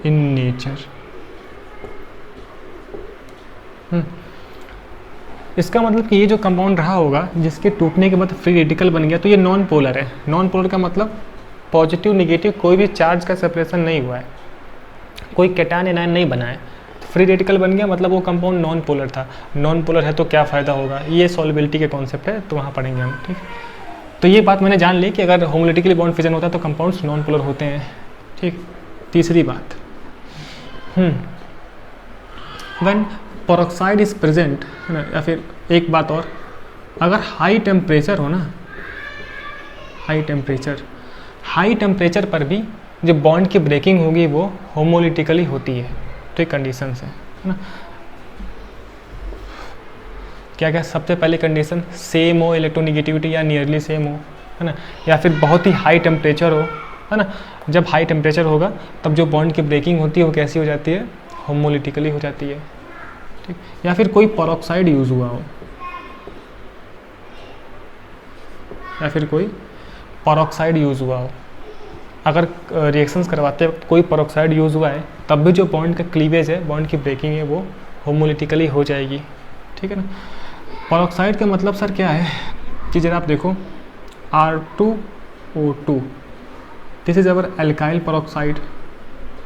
A: in nature। इसका मतलब कि ये जो कंपाउंड रहा होगा जिसके टूटने के बाद फ्री रेडिकल बन गया तो ये नॉन पोलर है। नॉन पोलर का मतलब पॉजिटिव निगेटिव कोई भी चार्ज का सेपरेशन नहीं हुआ है, कोई कैटायन एनायन नहीं बना है। फ्री रेडिकल बन गया मतलब वो कंपाउंड नॉन पोलर था। नॉन पोलर है तो क्या फ़ायदा होगा? ये सॉल्युबिलिटी के कॉन्सेप्ट है, तो वहाँ पढ़ेंगे हम। ठीक, तो ये बात मैंने जान ली कि अगर होमोलिटिकली बॉन्ड फिजन होता है तो कंपाउंड्स नॉन पोलर होते हैं। ठीक, तीसरी बात, व्हेन पेरोक्साइड इज प्रेजेंट, है ना, या फिर एक बात और, अगर हाई टेम्परेचर हो ना, हाई टेम्परेचर पर भी जो बॉन्ड की ब्रेकिंग होगी वो होमोलिटिकली होती है। तो एक कंडीशन है ना। क्या क्या? सबसे पहले कंडीशन सेम हो इलेक्ट्रोनेगेटिविटी या नियरली सेम हो, है ना, या फिर बहुत ही हाई टेम्परेचर हो, है ना। जब हाई टेम्परेचर होगा तब जो बॉन्ड की ब्रेकिंग होती है वो कैसी हो जाती है? होमोलिटिकली हो जाती है। ठीक, या फिर कोई पेरोक्साइड यूज़ हुआ हो, या फिर कोई पेरोक्साइड यूज़ हुआ हो। अगर रिएक्शंस करवाते वक्त कोई पेरोक्साइड यूज़ हुआ है तब भी जो बॉन्ड का क्लीवेज है, बॉन्ड की ब्रेकिंग है, वो होमोलिटिकली हो जाएगी। ठीक है ना। पेरोक्साइड का मतलब सर क्या है कि जरा आप देखो R2 O2, this is our alkyl peroxide,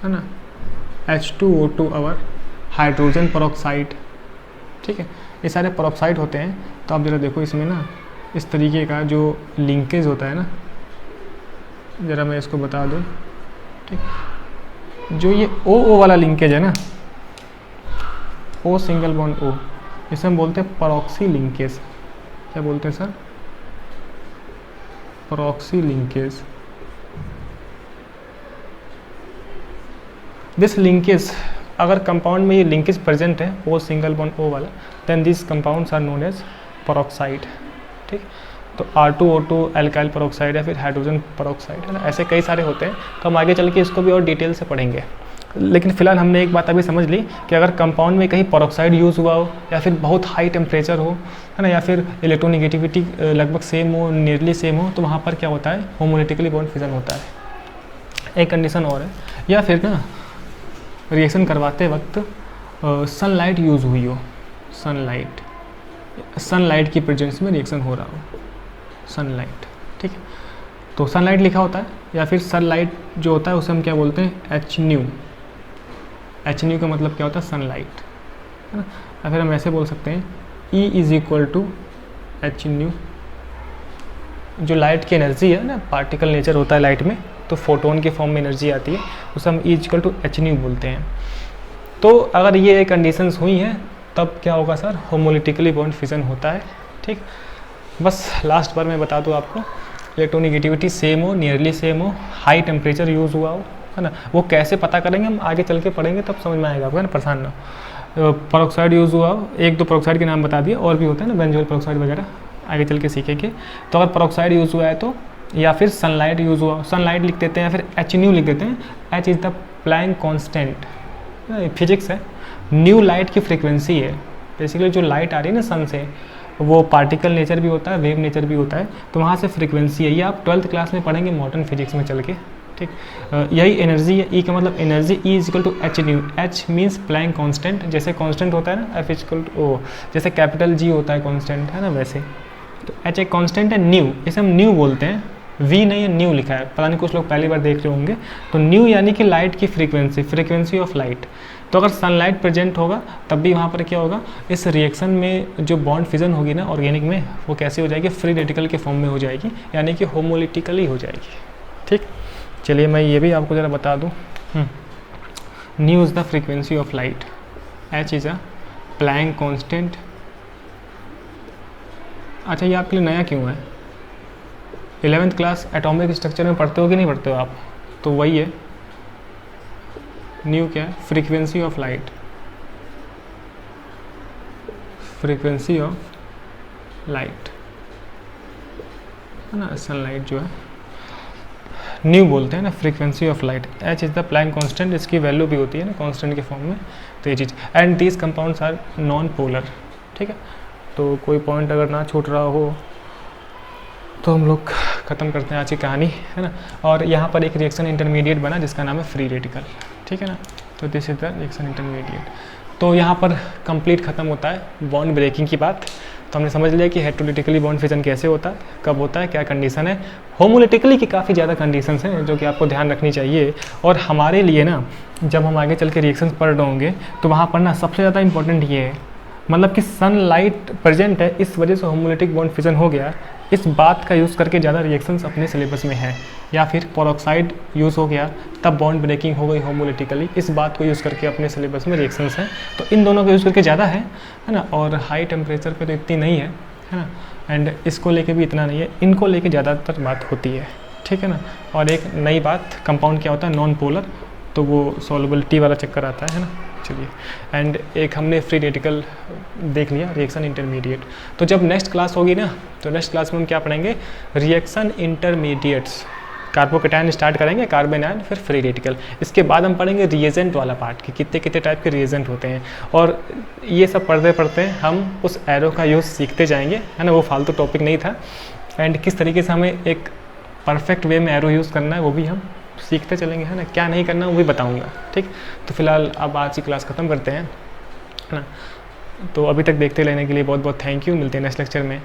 A: है ना, H2O2 अवर हाइड्रोजन पेरोक्साइड। ठीक है, ये सारे पेरोक्साइड होते हैं। तो आप जरा देखो इसमें ना इस तरीके का जो लिंकेज होता है ना, ज़रा मैं इसको बता दूँ। ठीक, जो ये O वाला लिंकेज है ना, O सिंगल बॉन्ड O, इसे हम बोलते हैं परॉक्सी लिंकेज। क्या बोलते हैं sir? Peroxy linkage. This linkage, अगर कंपाउंड में ये लिंकेज प्रेजेंट है O सिंगल बॉन्ड O वाला, then this compounds are known as peroxide. ठीक, तो R2O2 एल्काइल पेरोक्साइड या फिर हाइड्रोजन पेरोक्साइड, है ना, ऐसे कई सारे होते हैं। तो हम आगे चल के इसको भी और डिटेल से पढ़ेंगे। लेकिन फिलहाल हमने एक बात अभी समझ ली कि अगर कंपाउंड में कहीं पेरोक्साइड यूज़ हुआ हो या फिर बहुत हाई टेम्परेचर हो, है ना, या फिर इलेक्ट्रोनेगेटिविटी लगभग सेम हो, नियरली सेम हो, तो वहाँ पर क्या होता है, होमोलिटिकली बॉन्ड फिजन होता है। एक कंडीशन और है, या फिर ना रिएक्शन करवाते वक्त सनलाइट यूज़ हुई हो, सनलाइट की प्रेजेंस में रिएक्शन हो रहा हो, सनलाइट। ठीक है, तो सनलाइट लिखा होता है, या फिर सनलाइट जो होता है उसे हम क्या बोलते हैं, एच न्यू का मतलब क्या होता है, सनलाइट, है ना। या फिर हम ऐसे बोल सकते हैं E is equal to H nu. जो लाइट की एनर्जी है ना, पार्टिकल नेचर होता है लाइट में, तो फोटोन के फॉर्म में एनर्जी आती है, उसे हम E is equal to H nu बोलते हैं। तो अगर ये कंडीशंस हुई हैं तब क्या होगा सर, होमोलिटिकली बॉन्ड फिजन होता है। ठीक, बस लास्ट बार मैं बता दूँ आपको, इलेक्ट्रोनेगेटिविटी सेम हो, नियरली सेम हो, हाई टेम्परेचर यूज़ हुआ हो, है ना, वो कैसे पता करेंगे हम आगे चल के पढ़ेंगे, तब समझ में आएगा आपको, है ना, परेशान ना। पेरोक्साइड यूज़ हुआ हो, एक दो पेरोक्साइड के नाम बता दिए, और भी होता है ना, बेंजोइल पेरोक्साइड वगैरह, आगे चल के सीखेंगे। तो अगर पेरोक्साइड यूज़ हुआ है तो, या फिर सनलाइट यूज़ हुआ, सनलाइट लिख देते हैं, या फिर एच न्यू लिख देते हैं। H is the plank constant, physics है, न्यू लाइट की फ्रिक्वेंसी है। बेसिकली जो लाइट आ रही है ना सन से, वो पार्टिकल नेचर भी होता है, वेव नेचर भी होता है, तो वहाँ से फ्रीक्वेंसी है। ये आप 12th क्लास में पढ़ेंगे मॉडर्न फिजिक्स में चल के। ठीक, यही एनर्जी है। ई का मतलब energy, E is equal to H nu. H means Planck constant, जैसे कांस्टेंट होता है ना, F is equal to O, जैसे कैपिटल जी होता है कांस्टेंट, है ना, वैसे। तो एच एक कांस्टेंट है, न्यू, इसे हम न्यू बोलते हैं, वी नहीं है, न्यू लिखा है, पता नहीं कुछ लोग पहली बार देख रहे होंगे। तो न्यू यानी कि लाइट की फ्रीक्वेंसी ऑफ लाइट। तो अगर सनलाइट प्रेजेंट होगा तब भी वहाँ पर क्या होगा, इस रिएक्शन में जो बॉन्ड फिजन होगी ना ऑर्गेनिक में, वो कैसे हो जाएगी, फ्री रेडिकल के फॉर्म में हो जाएगी, यानी कि होमोलिटिकली हो जाएगी। ठीक, चलिए मैं ये भी आपको ज़रा बता दूँ। Nu is the frequency of light, H is a Planck constant. अच्छा, ये आपके लिए नया क्यों है? 11th क्लास एटॉमिक स्ट्रक्चर में पढ़ते हो कि नहीं पढ़ते हो आप? तो वही है, न्यू क्या है, frequency of light, frequency of light, है ना, सनलाइट जो है न्यू बोलते हैं ना, frequency of light. H is the plank constant, इसकी वैल्यू भी होती है ना कांस्टेंट के फॉर्म में, तो ये चीज़। And these compounds are non polar. ठीक है, तो कोई पॉइंट अगर ना छूट रहा हो तो हम लोग ख़त्म करते हैं आज की कहानी, है ना। और यहाँ पर एक रिएक्शन इंटरमीडिएट बना जिसका नाम है फ्री रेडिकल। ठीक है ना, तो this is the reaction intermediate. तो यहाँ पर कंप्लीट ख़त्म होता है बॉन्ड ब्रेकिंग की बात। तो हमने समझ लिया कि हेटेरोलिटिकली बॉन्ड फिजन कैसे होता है, कब होता है, क्या कंडीशन है। होमोलिटिकली की काफ़ी ज़्यादा कंडीशंस हैं जो कि आपको ध्यान रखनी चाहिए। और हमारे लिए ना, जब हम आगे चल के रिएक्शंस पढ़ रहे होंगे तो वहाँ पर ना सबसे ज़्यादा इंपॉर्टेंट ये है, मतलब कि सनलाइट प्रेजेंट है, इस वजह से होमोलिटिक बॉन्ड फिजन हो गया, इस बात का यूज़ करके ज़्यादा रिएक्शंस अपने सिलेबस में है। या फिर पेरोक्साइड यूज़ हो गया तब बॉन्ड ब्रेकिंग हो गई होमोलिटिकली, इस बात को यूज़ करके अपने सिलेबस में रिएक्शंस हैं। तो इन दोनों को यूज़ करके ज़्यादा है ना, और हाई टेम्परेचर पे तो इतनी नहीं है ना, एंड इसको लेके भी इतना नहीं है, इनको लेके ज़्यादातर बात होती है। ठीक है ना। और एक नई बात, कंपाउंड क्या होता है, नॉन पोलर, तो वो सॉल्युबिलिटी वाला चक्कर आता है ना। चलिए, एंड एक हमने फ्री रेडिकल देख लिया, रिएक्शन इंटरमीडिएट। तो जब नेक्स्ट क्लास होगी ना, तो नेक्स्ट क्लास में हम क्या पढ़ेंगे, रिएक्शन इंटरमीडिएट्स, कार्बोकेटायन स्टार्ट करेंगे, कार्बन आयन, फिर फ्री रेडिकल। इसके बाद हम पढ़ेंगे रिएजेंट वाला पार्ट कि कितने कितने टाइप के रिएजेंट होते हैं। और ये सब पढ़ते पढ़ते हम उस एरो का यूज़ सीखते जाएंगे, है ना, वो फालतू टॉपिक नहीं था। एंड किस तरीके से हमें एक परफेक्ट वे में एरो यूज़ करना है वो भी हम सीखते चलेंगे, है ना, क्या नहीं करना वो भी बताऊंगा। ठीक, तो फिलहाल अब आज की क्लास ख़त्म करते हैं, है ना। तो अभी तक देखते रहने के लिए बहुत बहुत थैंक यू, मिलते हैं नेक्स्ट लेक्चर में।